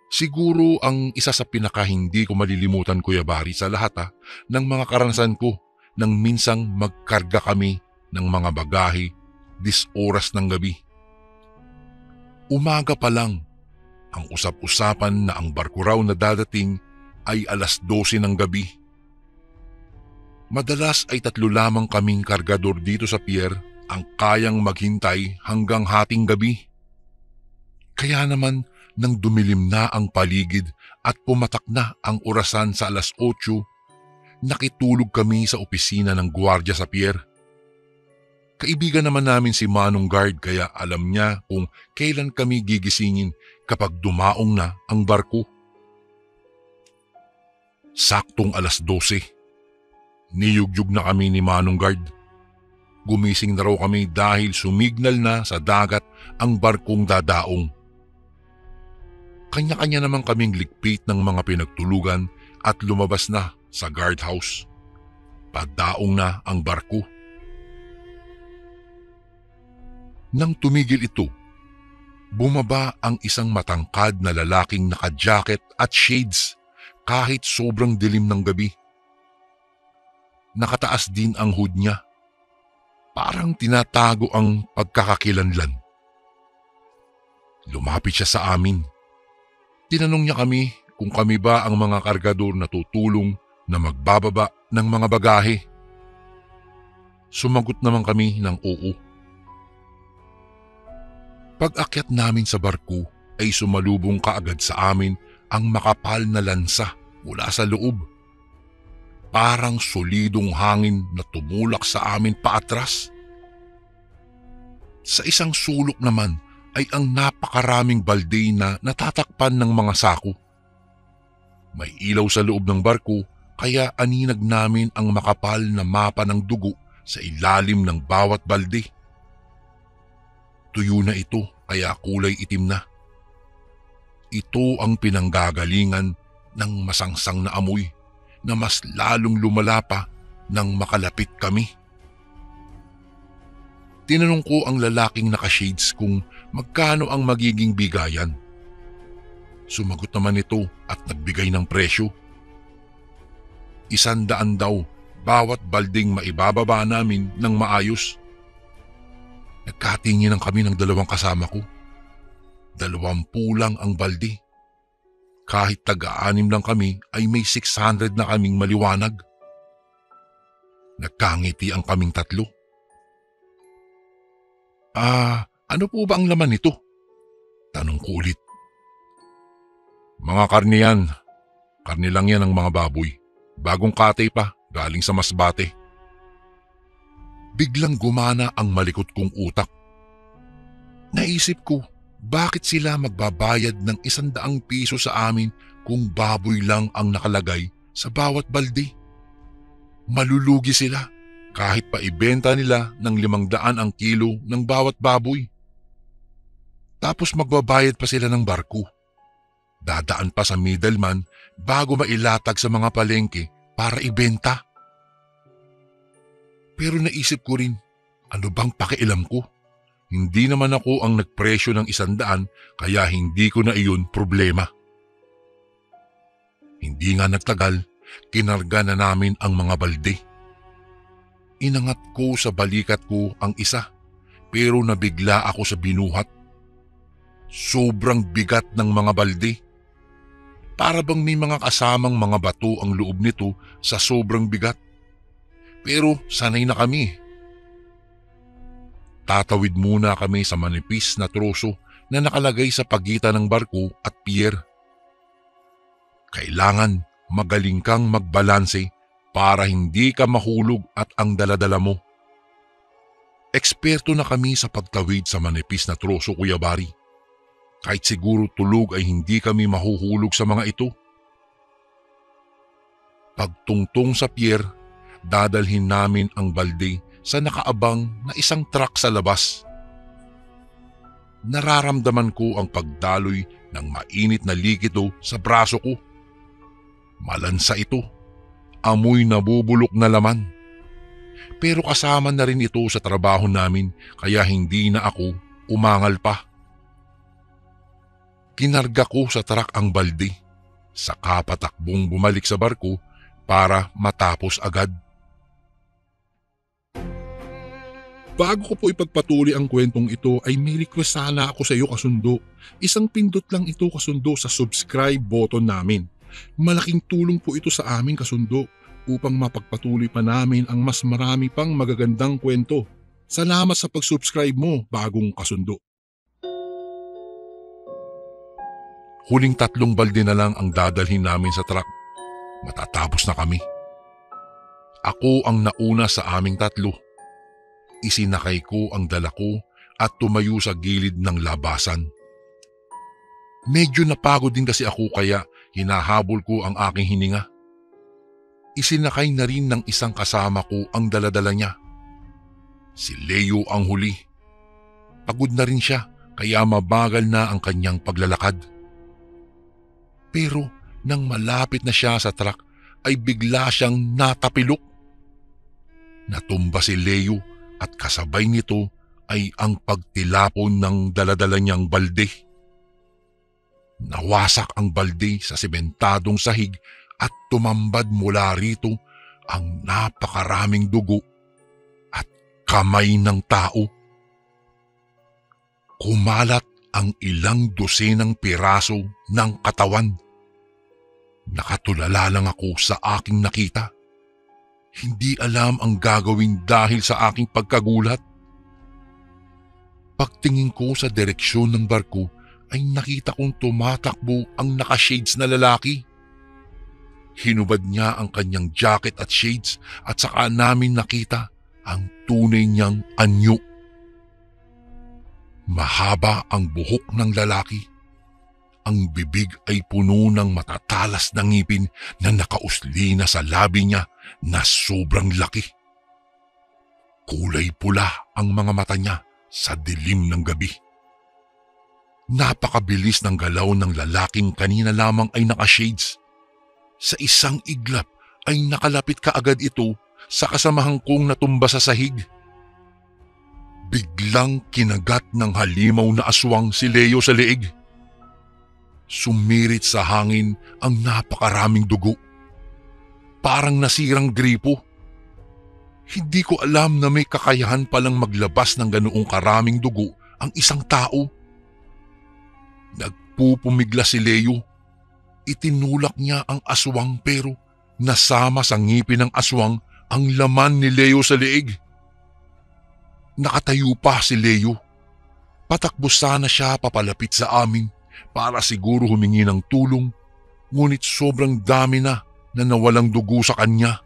Siguro ang isa sa pinaka hindi ko malilimutan, Kuya Bari, sa lahat ng mga karanasan ko nang minsang magkarga kami ng mga bagahe 10 oras ng gabi. Umaga pa lang, ang usap-usapan na ang barko raw na dadating ay 12:00 ng gabi. Madalas ay 3 lamang kaming kargador dito sa pier ang kayang maghintay hanggang hating gabi. Kaya naman nang dumilim na ang paligid at pumatak na ang orasan sa 8:00, nakitulog kami sa opisina ng gwardiya sa pier. Kaibigan naman namin si Manong Guard kaya alam niya kung kailan kami gigisingin kapag dumaong na ang barko. Saktong 12:00. Niyugyug na kami ni Manong Guard. Gumising na raw kami dahil sumignal na sa dagat ang barkong dadaong. Kanya-kanya naman kaming ligpit ng mga pinagtulugan at lumabas na sa guardhouse. Padaong na ang barko. Nang tumigil ito, bumaba ang isang matangkad na lalaking naka-jacket at shades kahit sobrang dilim ng gabi. Nakataas din ang hood niya. Parang tinatago ang pagkakakilanlan. Lumapit siya sa amin. Tinanong niya kami kung kami ba ang mga kargador na tutulong na magbababa ng mga bagahe. Sumagot naman kami ng oo. Pag-akyat namin sa barko ay sumalubong kaagad sa amin ang makapal na lansa mula sa loob. Parang solidong hangin na tumulak sa amin paatras. Sa isang sulok naman ay ang napakaraming balde na natatakpan ng mga sako. May ilaw sa loob ng barko kaya aninag namin ang makapal na mapa ng dugo sa ilalim ng bawat balde. Tuyo na ito kaya kulay itim na. Ito ang pinanggagalingan ng masangsang na amoy na mas lalong lumala pa nang makalapit kami. Tinanong ko ang lalaking naka-shades kung magkano ang magiging bigayan. Sumagot naman ito at nagbigay ng presyo. 100 daw bawat balding maibababa namin ng maayos. Nagkatinginan kami ng 2 kasama ko. 20 lang ang balde. Kahit taga-6 lang kami ay may 600 na kaming maliwanag. Nagkangiti ang kaming 3. Ano po ba ang laman nito? Tanong ko ulit. Mga karne yan. Karne lang yan ng mga baboy. Bagong katay pa, galing sa Masbate. Biglang gumana ang malikot kong utak. Naisip ko, bakit sila magbabayad ng 100 piso sa amin kung baboy lang ang nakalagay sa bawat balde? Malulugi sila kahit pa ibenta nila ng 500 ang kilo ng bawat baboy. Tapos magbabayad pa sila ng barko. Dadaan pa sa middleman bago mailatag sa mga palengke para ibenta. Pero naisip ko rin, ano bang pakialam ko? Hindi naman ako ang nagpresyo ng 100 kaya hindi ko na iyon problema. Hindi nga nagtagal Kinarga na namin ang mga balde. Inangat ko sa balikat ko ang isa, pero nabigla ako sa binuhat. Sobrang bigat ng mga balde. Para bang may mga kasamang mga bato ang loob nito sa sobrang bigat. Pero sanay na kami. Tatawid muna kami sa manipis na troso na nakalagay sa pagitan ng barko at pier. Kailangan magaling kang magbalanse para hindi ka mahulog at ang daladala mo. Eksperto na kami sa pagtawid sa manipis na troso, Kuya Bari. Kahit siguro tulog ay hindi kami mahuhulog sa mga ito. Pagtungtong sa pier, dadalhin namin ang balde sa nakaabang na isang truck sa labas. Nararamdaman ko ang pagdaloy ng mainit na likido sa braso ko. Malansa ito, amoy nabubulok na laman. Pero kasama na rin ito sa trabaho namin kaya hindi na ako umangal pa. Kinarga ko sa truck ang balde, saka patakbong bumalik sa barko para matapos agad. Bago ko po ipagpatuloy ang kwentong ito ay may request sana ako sa iyo, kasundo. Isang pindot lang ito, kasundo, sa subscribe button namin. Malaking tulong po ito sa amin, kasundo, upang mapagpatuloy pa namin ang mas marami pang magagandang kwento. Salamat sa pag-subscribe mo, bagong kasundo. Huling 3 balde na lang ang dadalhin namin sa truck. Matatapos na kami. Ako ang nauna sa aming 3. Isinakay ko ang dala ko at tumayo sa gilid ng labasan. Medyo napagod din kasi ako kaya hinahabol ko ang aking hininga. Isinakay na rin ng isang kasama ko ang daladala niya. Si Leo ang huli. Pagod na rin siya kaya mabagal na ang kanyang paglalakad. Pero nang malapit na siya sa truck ay bigla siyang natapilok. Natumba si Leo at kasabay nito ay ang pagtilapon ng daladala niyang balde. Nawasak ang balde sa sementadong sahig at tumambad mula rito ang napakaraming dugo at kamay ng tao. Kumalat ang ilang dosenang piraso ng katawan. Nakatulala lang ako sa aking nakita. Hindi alam ang gagawin dahil sa aking pagkagulat. Pagtingin ko sa direksyon ng barko ay nakita kong tumatakbo ang naka-shades na lalaki. Hinubad niya ang kanyang jacket at shades at saka namin nakita ang tunay niyang anyo. Mahaba ang buhok ng lalaki. Ang bibig ay puno ng matatalas na ngipin na nakausli na sa labi niya na sobrang laki. Kulay pula ang mga mata niya sa dilim ng gabi. Napakabilis ng galaw ng lalaking kanina lamang ay naka-shades. Sa isang iglap ay nakalapit kaagad ito sa kasamahan kong natumba sa sahig. Biglang kinagat ng halimaw na aswang si Leo sa leeg. Sumirit sa hangin ang napakaraming dugo. Parang nasirang gripo. Hindi ko alam na may kakayahan palang maglabas ng ganoong karaming dugo ang isang tao. Nagpupumigla si Leo. Itinulak niya ang aswang pero nasama sa ngipin ng aswang ang laman ni Leo sa leeg. Nakatayo pa si Leo. Patakbo sana siya papalapit sa amin para siguro humingi ng tulong, ngunit sobrang dami na nawalang dugo sa kanya.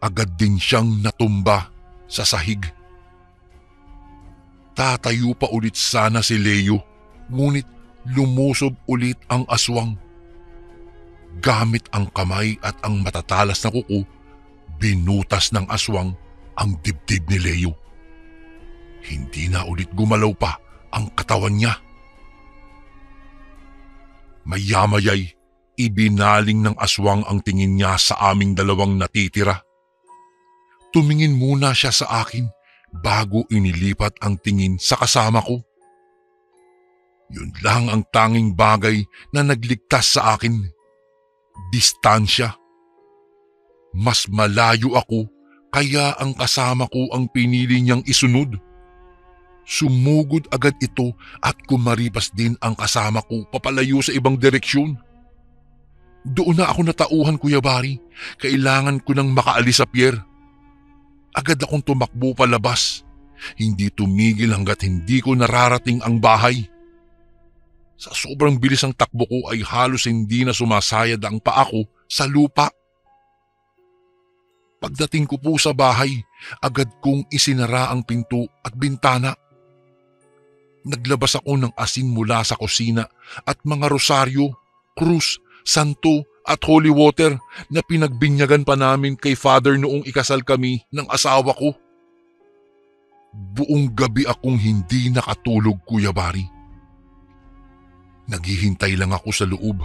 Agad din siyang natumba sa sahig. Tatayo pa ulit sana si Leo, ngunit lumusob ulit ang aswang. Gamit ang kamay at ang matatalas na kuko, binutas ng aswang ang dibdib ni Leo. Hindi na ulit gumalaw pa ang katawan niya. Maya-maya'y ibinaling ng aswang ang tingin niya sa aming dalawang natitira. Tumingin muna siya sa akin bago inilipat ang tingin sa kasama ko. Yun lang ang tanging bagay na nagligtas sa akin. Distansya. Mas malayo ako kaya ang kasama ko ang pinili niyang isunod. Sumugod agad ito at kumaripas din ang kasama ko papalayo sa ibang direksyon. Doon na ako natauhan, Kuya Bari. Kailangan ko nang makaalis sa pier. Agad akong tumakbo palabas. Hindi tumigil hanggat hindi ko nararating ang bahay. Sa sobrang bilis ng takbo ko ay halos hindi na sumasayad ang paa ko sa lupa. Pagdating ko po sa bahay, agad kong isinara ang pinto at bintana. Naglabas ako ng asin mula sa kusina at mga rosaryo, krus, santo at holy water na pinagbinyagan pa namin kay Father noong ikasal kami ng asawa ko. Buong gabi akong hindi nakatulog, Kuya Bari. Naghihintay lang ako sa loob.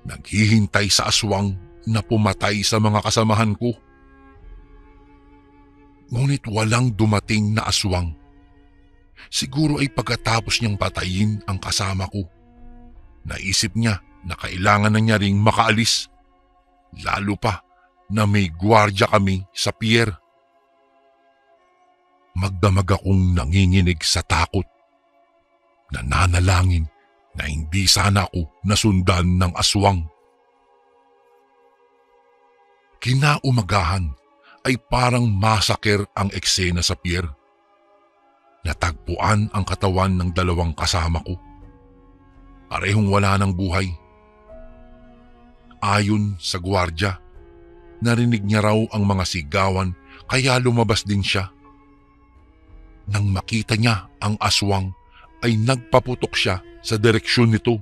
Naghihintay sa aswang na pumatay sa mga kasamahan ko. Ngunit walang dumating na aswang. Siguro ay pagkatapos niyang patayin ang kasama ko. Naisip niya na kailangan na niya ring makaalis. Lalo pa na may gwardya kami sa pier. Magdamag akong nanginginig sa takot. Nananalangin na hindi sana ako nasundan ng aswang. Kinaumagahan ay parang masaker ang eksena sa pier. Natagpuan ang katawan ng dalawang kasama ko. Parehong wala ng buhay. Ayon sa gwardya, narinig niya raw ang mga sigawan kaya lumabas din siya. Nang makita niya ang aswang ay nagpaputok siya sa direksyon nito.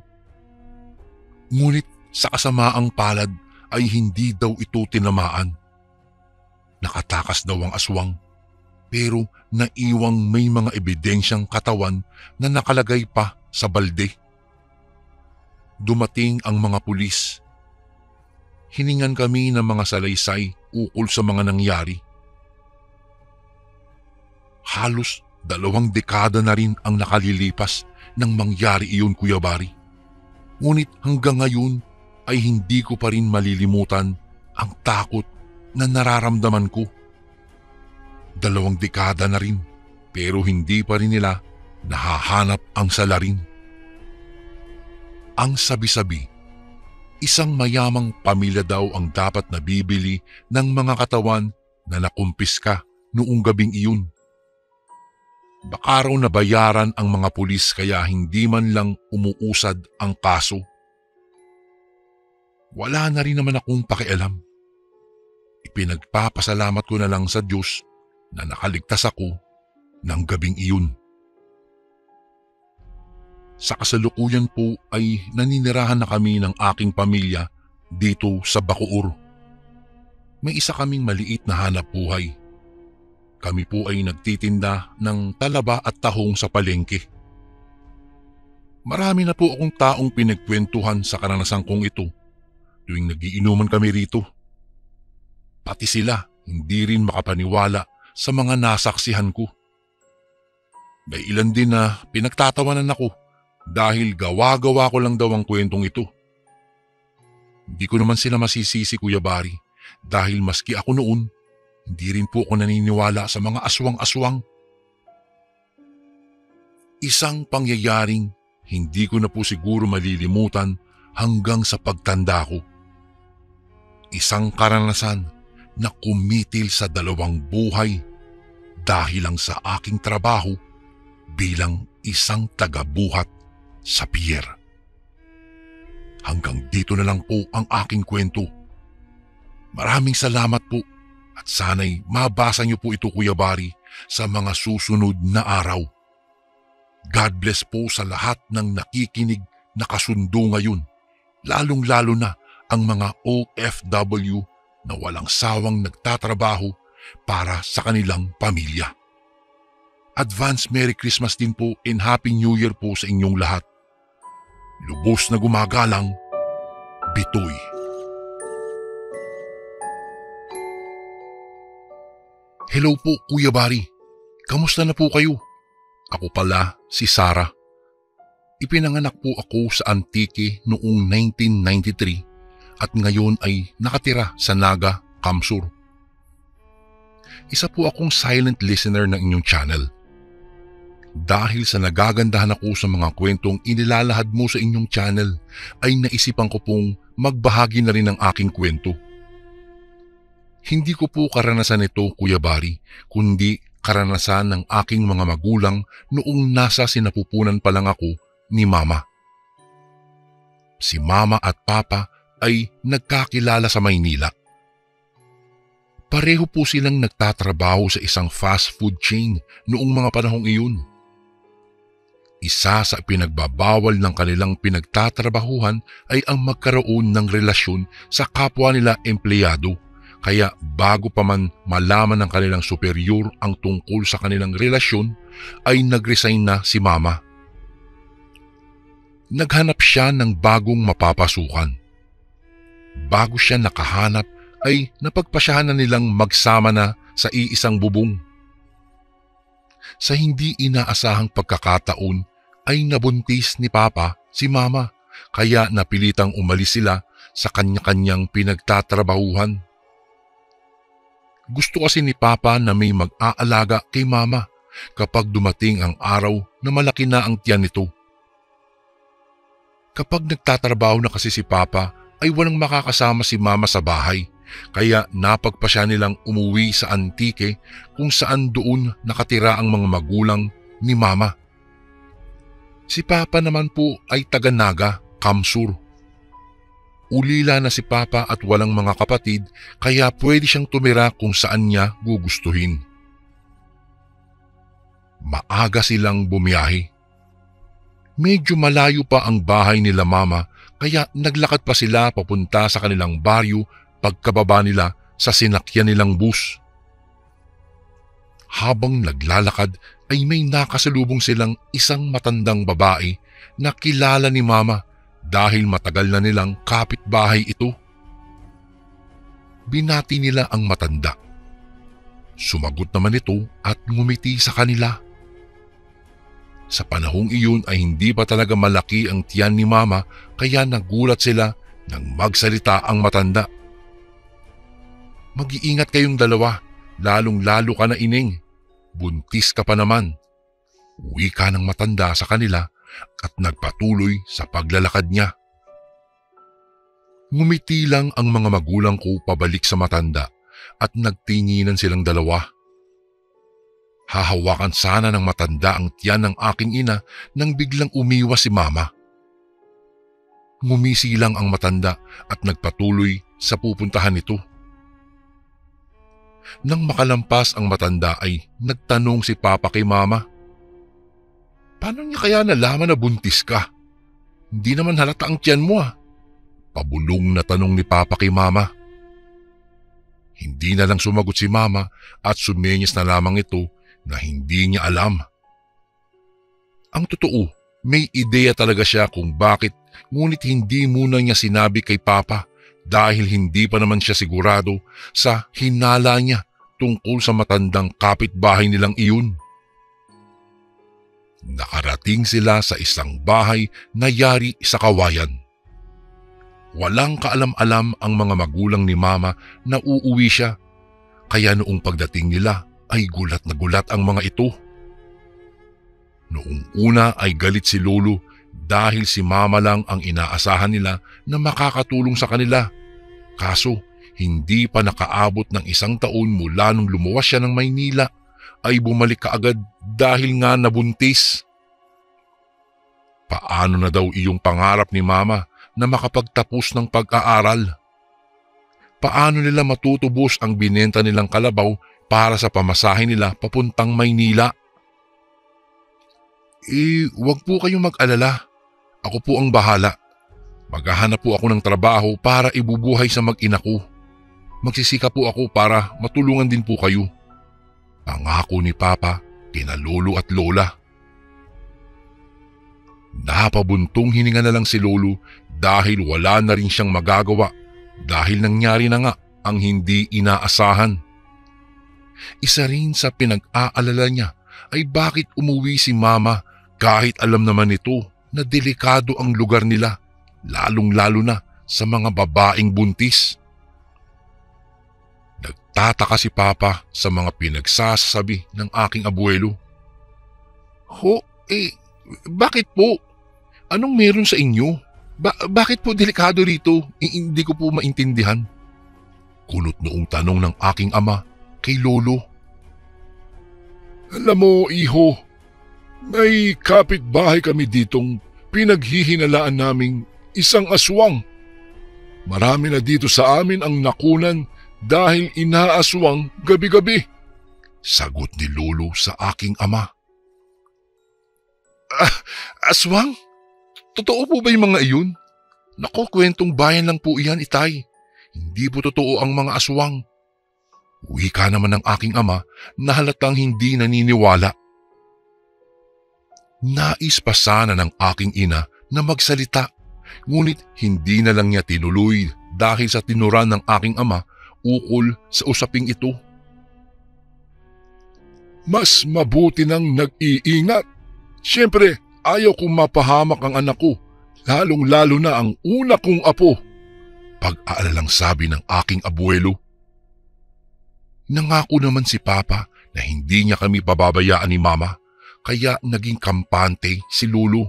Ngunit sa kasamaang palad ay hindi daw ito tinamaan. Nakatakas daw ang aswang pero naiwang may mga ebidensyang katawan na nakalagay pa sa balde. Dumating ang mga pulis. Hiningan kami ng mga salaysay ukol sa mga nangyari. Halos 2 dekada na rin ang nakalilipas nang mangyari iyon, Kuya Bari. Ngunit hanggang ngayon ay hindi ko pa rin malilimutan ang takot na nararamdaman ko. 2 dekada na rin pero hindi pa rin nila nahahanap ang salarin. Ang sabi-sabi, isang mayamang pamilya daw ang dapat nabibili ng mga katawan na nakumpiska noong gabing iyon. Baka raw nabayaran ang mga pulis kaya hindi man lang umuusad ang kaso. Wala na rin naman akong pakialam. Ipinagpapasalamat ko na lang sa Diyos na nakaligtas ako ng gabing iyon. Sa kasalukuyan po ay naninirahan na kami ng aking pamilya dito sa Bacoor. May isa kaming maliit na hanap buhay. Kami po ay nagtitinda ng talaba at tahong sa palengke. Marami na po akong taong pinagkwentuhan sa karanasan kong ito tuwing nagiinuman kami rito. Pati sila hindi rin makapaniwala sa mga nasaksihan ko. May ilan din na pinagtatawanan ako dahil gawa-gawa ko lang daw ang kwentong ito. Hindi ko naman sila masisisi, Kuya Bari, dahil maski ako noon, hindi rin po ako naniniwala sa mga aswang-aswang. Isang pangyayaring hindi ko na po siguro malilimutan hanggang sa pagtanda ko. Isang karanasan na kumitil sa 2 buhay dahil lang sa aking trabaho bilang isang tagabuhat sa pier. Hanggang dito na lang po ang aking kwento. Maraming salamat po at sana'y mabasa niyo po ito, Kuya Bari, sa mga susunod na araw. God bless po sa lahat ng nakikinig na kasundo ngayon, lalong-lalo na ang mga OFW na walang sawang nagtatrabaho para sa kanilang pamilya. Advance Merry Christmas din po and Happy New Year po sa inyong lahat. Lubos na gumagalang, Bitoy. Hello po, Kuya Bari. Kamusta na po kayo? Ako pala si Sarah. Ipinanganak po ako sa Antique noong 1993 at ngayon ay nakatira sa Naga, Kamsur. Isa po akong silent listener ng inyong channel. Dahil sa nagagandahan ako sa mga kwentong inilalahad mo sa inyong channel, ay naisipan ko pong magbahagi na rin ng aking kwento. Hindi ko po karanasan ito, Kuya Bari, kundi karanasan ng aking mga magulang noong nasa sinapupunan pa lang ako ni Mama. Si Mama at Papa ay nagkakilala sa Maynila. Pareho po silang nagtatrabaho sa isang fast food chain noong mga panahong iyon. Isa sa pinagbabawal ng kanilang pinagtatrabahuhan ay ang magkaroon ng relasyon sa kapwa nila empleyado. Kaya bago pa man malaman ng kanilang superior ang tungkol sa kanilang relasyon, ay nag-resign na si Mama. Naghanap siya ng bagong mapapasukan. Bago siya nakahanap ay napagpasyahan na nilang magsama na sa iisang bubong. Sa hindi inaasahang pagkakataon ay nabuntis ni Papa si Mama, kaya napilitang umalis sila sa kanya-kanyang pinagtatrabahuhan. Gusto kasi ni Papa na may mag-aalaga kay Mama kapag dumating ang araw na malaki na ang tiyan nito. Kapag nagtatrabaho na kasi si Papa ay walang makakasama si Mama sa bahay, kaya napagpasya nilang umuwi sa Antique kung saan doon nakatira ang mga magulang ni Mama. Si Papa naman po ay taga Naga, Kamsur. Ulila na si Papa at walang mga kapatid, kaya pwede siyang tumira kung saan niya gugustuhin. Maaga silang bumiyahe. Medyo malayo pa ang bahay nila Mama, kaya naglakad pa sila papunta sa kanilang baryo pagkababa nila sa sinakyan nilang bus. Habang naglalakad ay may nakasalubong silang isang matandang babae na kilala ni Mama dahil matagal na nilang kapitbahay ito. Binati nila ang matanda. Sumagot naman ito at ngumiti sa kanila. Sa panahong iyon ay hindi pa talaga malaki ang tiyan ni Mama, kaya nagulat sila nang magsalita ang matanda. Mag-iingat kayong dalawa, lalong-lalo ka na ining. Buntis ka pa naman. Wika ng matanda sa kanila at nagpatuloy sa paglalakad niya. Ngumiti lang ang mga magulang ko pabalik sa matanda at nagtinginan silang dalawa. Hahawakan sana ng matanda ang tiyan ng aking ina nang biglang umiwas si Mama. Ngumisi lang ang matanda at nagpatuloy sa pupuntahan nito. Nang makalampas ang matanda ay nagtanong si Papa kay Mama, "Paano niya kaya nalaman na buntis ka? Hindi naman halata ang tiyan mo ah." Pabulong na tanong ni Papa kay Mama. Hindi na lang sumagot si Mama at sumenyas na lamang ito na hindi niya alam. Ang totoo, may ideya talaga siya kung bakit, ngunit hindi muna niya sinabi kay Papa dahil hindi pa naman siya sigurado sa hinala niya tungkol sa matandang kapitbahay nilang iyon. Nakarating sila sa isang bahay na yari sa kawayan. Walang kaalam-alam ang mga magulang ni Mama na uuwi siya, kaya noong pagdating nila ay gulat na gulat ang mga ito. Noong una ay galit si Lolo dahil si Mama lang ang inaasahan nila na makakatulong sa kanila. Kaso hindi pa nakaabot ng 1 taon mula nung lumuwas siya ng Maynila ay bumalik kaagad dahil nga nabuntis. Paano na daw iyong pangarap ni Mama na makapagtapos ng pag-aaral? Paano nila matutubos ang binenta nilang kalabaw para sa pamasahe nila papuntang Maynila? Wag po kayong mag-alala. Ako po ang bahala. Maghahanap po ako ng trabaho para ibubuhay sa mag-ina ko. Magsisika po ako para matulungan din po kayo. Pangako ni Papa kina Lolo at Lola. Napabuntong hininga na lang si Lolo dahil wala na rin siyang magagawa dahil nangyari na nga ang hindi inaasahan. Isa rin sa pinag-aalala niya ay bakit umuwi si Mama kahit alam naman nito na delikado ang lugar nila, lalong-lalo na sa mga babaeng buntis. Nagtataka si Papa sa mga pinagsasabi ng aking abuelo. Bakit po? Anong meron sa inyo? Bakit po delikado rito? Hindi ko po maintindihan. Kulot noong tanong ng aking ama kay Lolo. Alam mo, iho, may kapitbahay kami ditong pinaghihinalaan naming isang aswang. Marami na dito sa amin ang nakunan dahil inaaswang gabi-gabi. Sagot ni Lolo sa aking ama. Aswang? Totoo po ba yung mga iyon? Naku, kwentong bayan lang po iyan, itay. Hindi po totoo ang mga aswang. Wika naman ng aking ama na halatang hindi naniniwala. Nais pa sana ng aking ina na magsalita, ngunit hindi na lang niya tinuloy dahil sa tinuran ng aking ama ukol sa usaping ito. Mas mabuti nang nag-iingat. Siyempre, ayaw kong mapahamak ang anak ko, lalong-lalo na ang una kong apo. Pag-aalalang sabi ng aking abuelo. Nangako naman si Papa na hindi niya kami pababayaan ni Mama, kaya naging kampante si Lolo.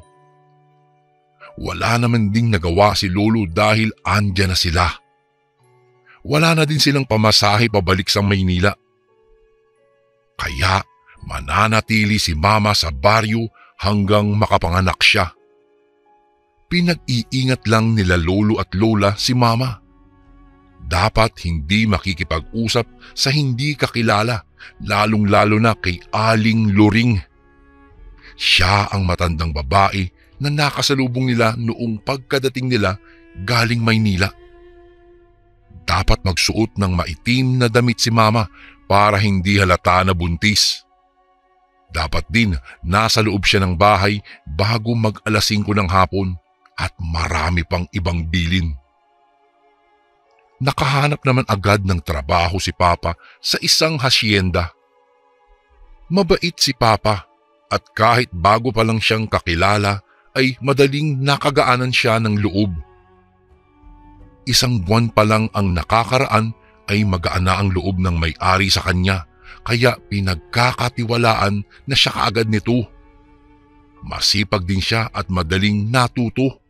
Wala naman ding nagawa si Lolo dahil andyan na sila. Wala na din silang pamasahe pabalik sa Maynila. Kaya mananatili si Mama sa baryo hanggang makapanganak siya. Pinag-iingat lang nila Lolo at Lola si Mama. Dapat hindi makikipag-usap sa hindi kakilala, lalong-lalo na kay Aling Loring. Siya ang matandang babae na nakasalubong nila noong pagkadating nila galing Maynila. Dapat magsuot ng maitim na damit si Mama para hindi halata na buntis. Dapat din nasa loob siya ng bahay bago mag-alas 5 ng hapon at marami pang ibang bilin. Nakahanap naman agad ng trabaho si Papa sa isang hasyenda. Mabait si Papa at kahit bago pa lang siyang kakilala ay madaling nakagaanan siya ng loob. Isang buwan pa lang ang nakakaraan ay magaan na ang loob ng may-ari sa kanya, kaya pinagkakatiwalaan na siya kaagad nito. Masipag din siya at madaling natuto.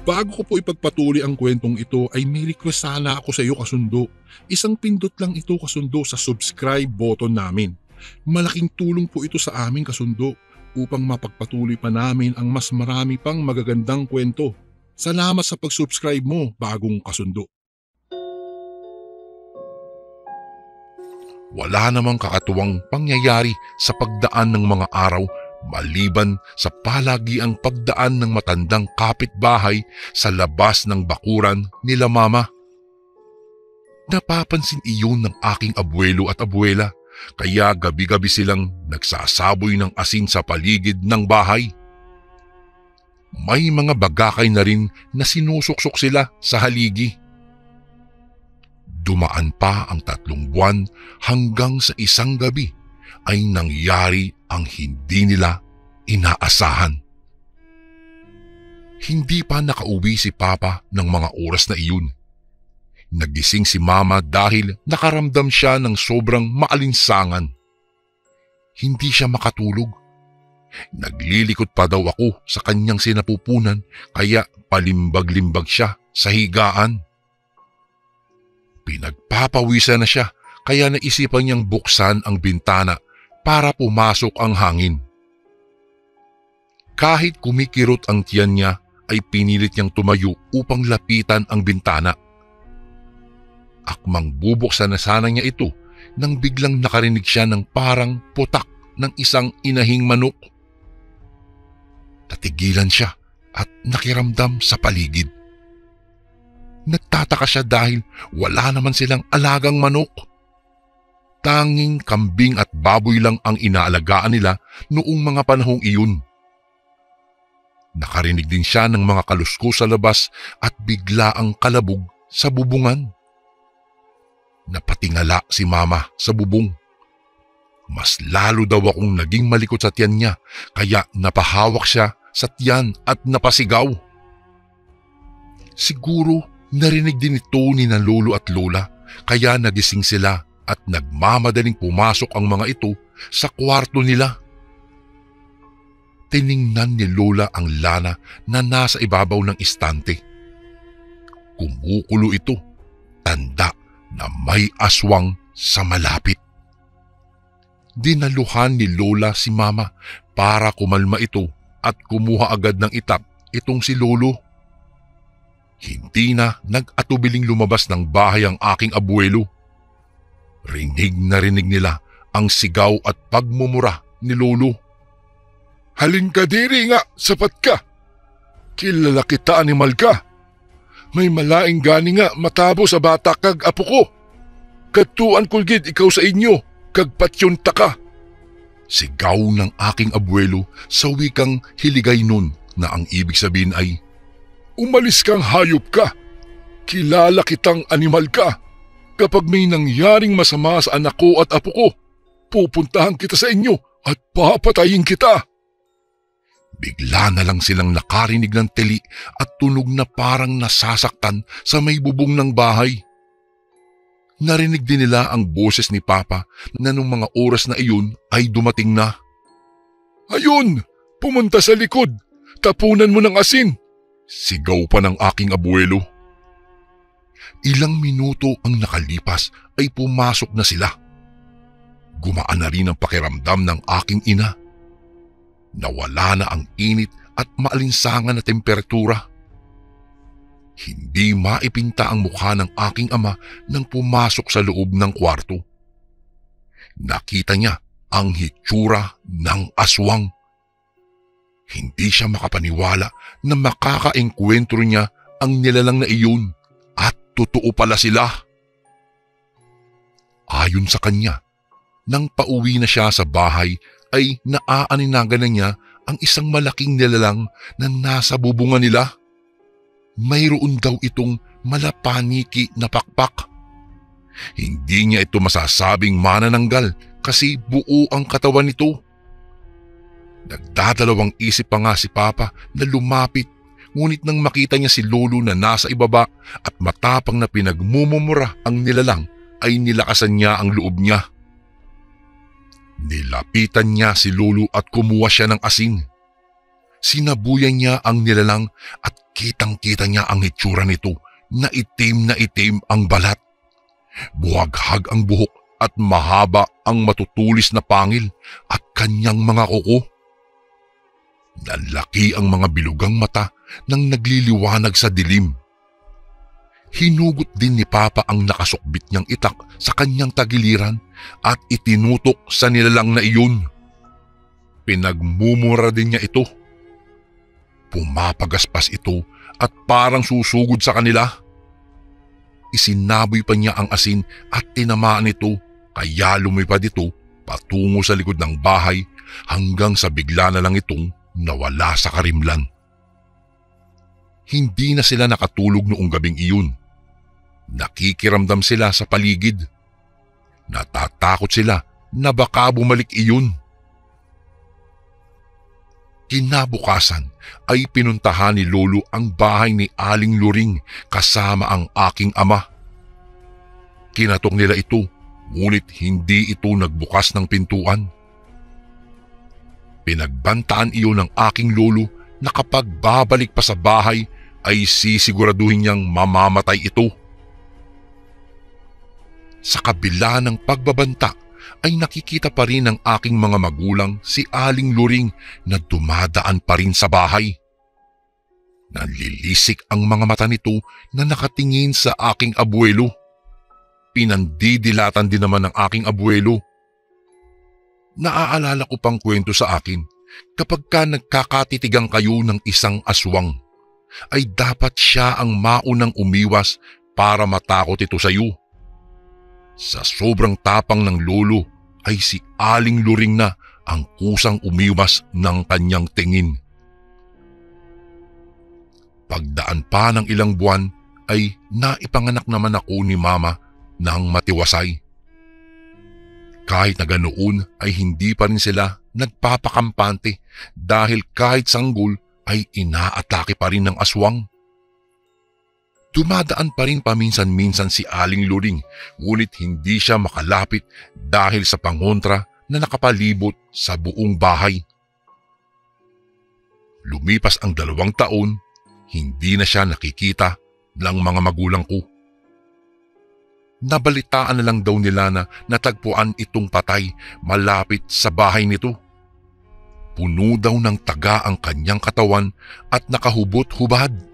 Bago ko po ipagpatuloy ang kwentong ito ay may request sana ako sa iyo, kasundo. Isang pindot lang ito, kasundo, sa subscribe button namin. Malaking tulong po ito sa amin, kasundo, upang mapagpatuloy pa namin ang mas marami pang magagandang kwento. Salamat sa pag-subscribe mo, bagong kasundo. Wala namang kakatuwang pangyayari sa pagdaan ng mga araw maliban sa palagiang pagdaan ng matandang kapitbahay sa labas ng bakuran nila Mama. Napapansin iyon ng aking abuelo at abuela, kaya gabi-gabi silang nagsasaboy ng asin sa paligid ng bahay. May mga bagakay na rin na sinusuksok sila sa haligi. Dumaan pa ang 3 buwan hanggang sa isang gabi ay nangyari ang hindi nila inaasahan. Hindi pa nakauwi si Papa ng mga oras na iyon. Nagising si Mama dahil nakaramdam siya ng sobrang maalinsangan. Hindi siya makatulog. Naglilikot pa daw ako sa kanyang sinapupunan kaya palimbag-limbag siya sa higaan. Pinagpapawisan na siya kaya naisipan niyang buksan ang bintana para pumasok ang hangin. Kahit kumikirot ang tiyan niya ay pinilit niyang tumayo upang lapitan ang bintana. Akmang bubuksan na sana niya ito nang biglang nakarinig siya ng parang putak ng isang inahing manok. Natigilan siya at nakiramdam sa paligid. Nagtataka siya dahil wala naman silang alagang manok. Tanging kambing at baboy lang ang inaalagaan nila noong mga panahong iyon. Nakarinig din siya ng mga kaluskos sa labas at bigla ang kalabog sa bubungan. Napatingala si Mama sa bubong. Mas lalo daw akong naging malikot sa tiyan niya kaya napahawak siya sa tiyan at napasigaw. Siguro narinig din ito ni na lolo at lola kaya nagising sila at nagmamadaling pumasok ang mga ito sa kwarto nila. Tiningnan ni lola ang lana na nasa ibabaw ng istante. Kumukulo ito, tanda na may aswang sa malapit. Dinaluhan ni lola si mama para kumalma ito at kumuha agad ng itak itong si lolo. Hindi na nag-atubiling lumabas ng bahay ang aking abuelo. Rinig na rinig nila ang sigaw at pagmumura ni lolo. Halin ka diri nga, sapat ka. Kilala kita, animal ka. May malaing gani nga matabo sa bata kag apo ko. Katuan kulgid ikaw sa inyo, kag patyon ta ka. Sigaw ng aking abuelo sa wikang hiligay nun na ang ibig sabihin ay, umalis kang hayop ka. Kilala kitang animal ka. Kapag may nangyaring masama sa anak ko at apo ko, pupuntahan kita sa inyo at papatayin kita. Bigla na lang silang nakarinig ng tili at tunog na parang nasasaktan sa may bubong ng bahay. Narinig din nila ang boses ni Papa na nung mga oras na iyon ay dumating na. Ayun! Pumunta sa likod! Tapunan mo ng asin! Sigaw pa ng aking abuelo. Ilang minuto ang nakalipas ay pumasok na sila. Gumaan na rin ang pakiramdam ng aking ina. Nawala na ang init at maalinsangan na temperatura. Hindi maipinta ang mukha ng aking ama nang pumasok sa loob ng kwarto. Nakita niya ang hitsura ng aswang. Hindi siya makapaniwala na makakaengkwentro niya ang nilalang na iyon at totoo pala sila. Ayon sa kanya, nang pauwi na siya sa bahay ay naaaninagan na niya ang isang malaking nilalang na nasa bubungan nila. Mayroon daw itong malapaniki na pakpak. Hindi niya ito masasabing manananggal kasi buo ang katawan nito. Nagdadalawang isip pa nga si Papa na lumapit, ngunit nang makita niya si lolo na nasa ibaba at matapang na pinagmumumura ang nilalang ay nilakasan niya ang loob niya. Nilapitan niya si lolo at kumuha siya ng asin. Sinabuyan niya ang nilalang at kitang-kita niya ang hitsura nito na itim ang balat. Buhaghag ang buhok at mahaba ang matutulis na pangil at kanyang mga kuko. Lalaki ang mga bilugang mata nang nagliliwanag sa dilim. Hinugot din ni Papa ang nakasukbit niyang itak sa kanyang tagiliran at itinutok sa nilalang na iyon. Pinagmumura din niya ito. Pumapagaspas ito at parang susugod sa kanila. Isinaboy pa niya ang asin at tinamaan ito kaya lumipad ito patungo sa likod ng bahay hanggang sa bigla na lang itong nawala sa karimlan. Hindi na sila nakatulog noong gabing iyon. Nakikiramdam sila sa paligid. Natatakot sila na baka bumalik iyon. Kinabukasan ay pinuntahan ni Lolo ang bahay ni Aling Luring kasama ang aking ama. Kinatok nila ito, ngunit hindi ito nagbukas ng pintuan. Pinagbantaan iyon ng aking lolo na kapag babalik pa sa bahay ay sisiguraduhin niyang mamamatay ito. Sa kabila ng pagbabanta ay nakikita pa rin ng aking mga magulang si Aling Luring na dumadaan pa rin sa bahay. Nanlilisik ang mga mata nito na nakatingin sa aking abuelo. Pinandidilatan din naman ng aking abuelo. Naaalala ko pang kwento sa akin, kapag ka nagkakatitigang kayo ng isang aswang, ay dapat siya ang maunang umiwas para matakot ito sa iyo. Sa sobrang tapang ng lolo ay si Aling Luring na ang kusang umiwas ng kanyang tingin. Pagdaan pa ng ilang buwan ay naipanganak naman ako ni Mama nang matiwasay. Kahit na ganoon ay hindi pa rin sila nagpapakampante dahil kahit sanggol ay inaatake pa rin ng aswang. Dumadaan pa rin paminsan-minsan si Aling Luring, ngunit hindi siya makalapit dahil sa pangontra na nakapalibot sa buong bahay. Lumipas ang 2 taon, hindi na siya nakikita ng mga magulang ko. Nabalitaan na lang daw nila na natagpuan itong patay malapit sa bahay nito. Puno daw ng taga ang kanyang katawan at nakahubot-hubad.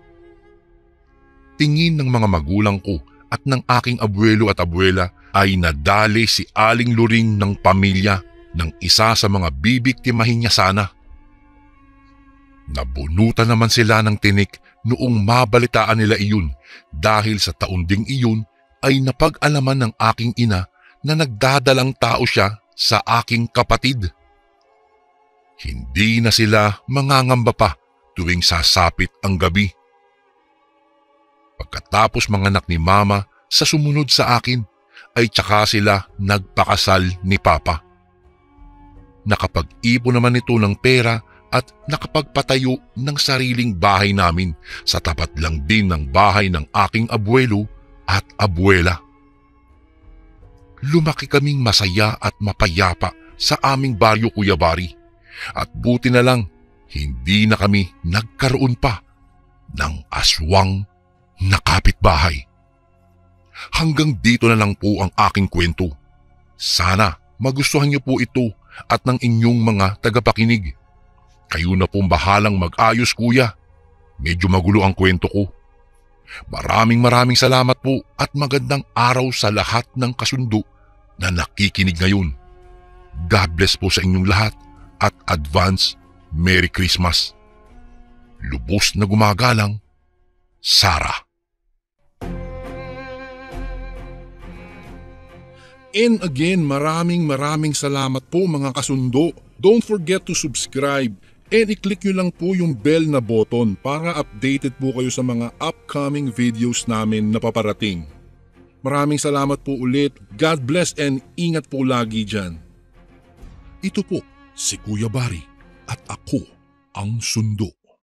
Tingin ng mga magulang ko at ng aking abuelo at abuela ay nadali si Aling Luring ng pamilya ng isa sa mga bibiktimahin niya sana. Nabunutan naman sila ng tinik noong mabalitaan nila iyon dahil sa taon ding iyon ay napag-alaman ng aking ina na nagdadalang tao siya sa aking kapatid. Hindi na sila mangangamba pa tuwing sasapit ang gabi. Pagkatapos manganak ni Mama sa sumunod sa akin, ay tsaka sila nagpakasal ni Papa. Nakapag-ipon naman ito ng pera at nakapagpatayo ng sariling bahay namin sa tapat lang din ng bahay ng aking abuelo at abuela. Lumaki kaming masaya at mapayapa sa aming baryo Cuyabari at buti na lang hindi na kami nagkaroon pa ng aswang na kapitbahay. Hanggang dito na lang po ang aking kwento. Sana magustuhan niyo po ito at ng inyong mga tagapakinig. Kayo na pong bahalang mag-ayos, kuya. Medyo magulo ang kwento ko. Maraming salamat po at magandang araw sa lahat ng kasundo na nakikinig ngayon. God bless po sa inyong lahat at advance Merry Christmas. Lubos na gumagalang, Sarah. And again, maraming salamat po mga kasundo. Don't forget to subscribe and i-click nyo lang po yung bell na button para updated po kayo sa mga upcoming videos namin na paparating. Maraming salamat po ulit. God bless and ingat po lagi dyan. Ito po si Kuya Bari at ako ang Sundo.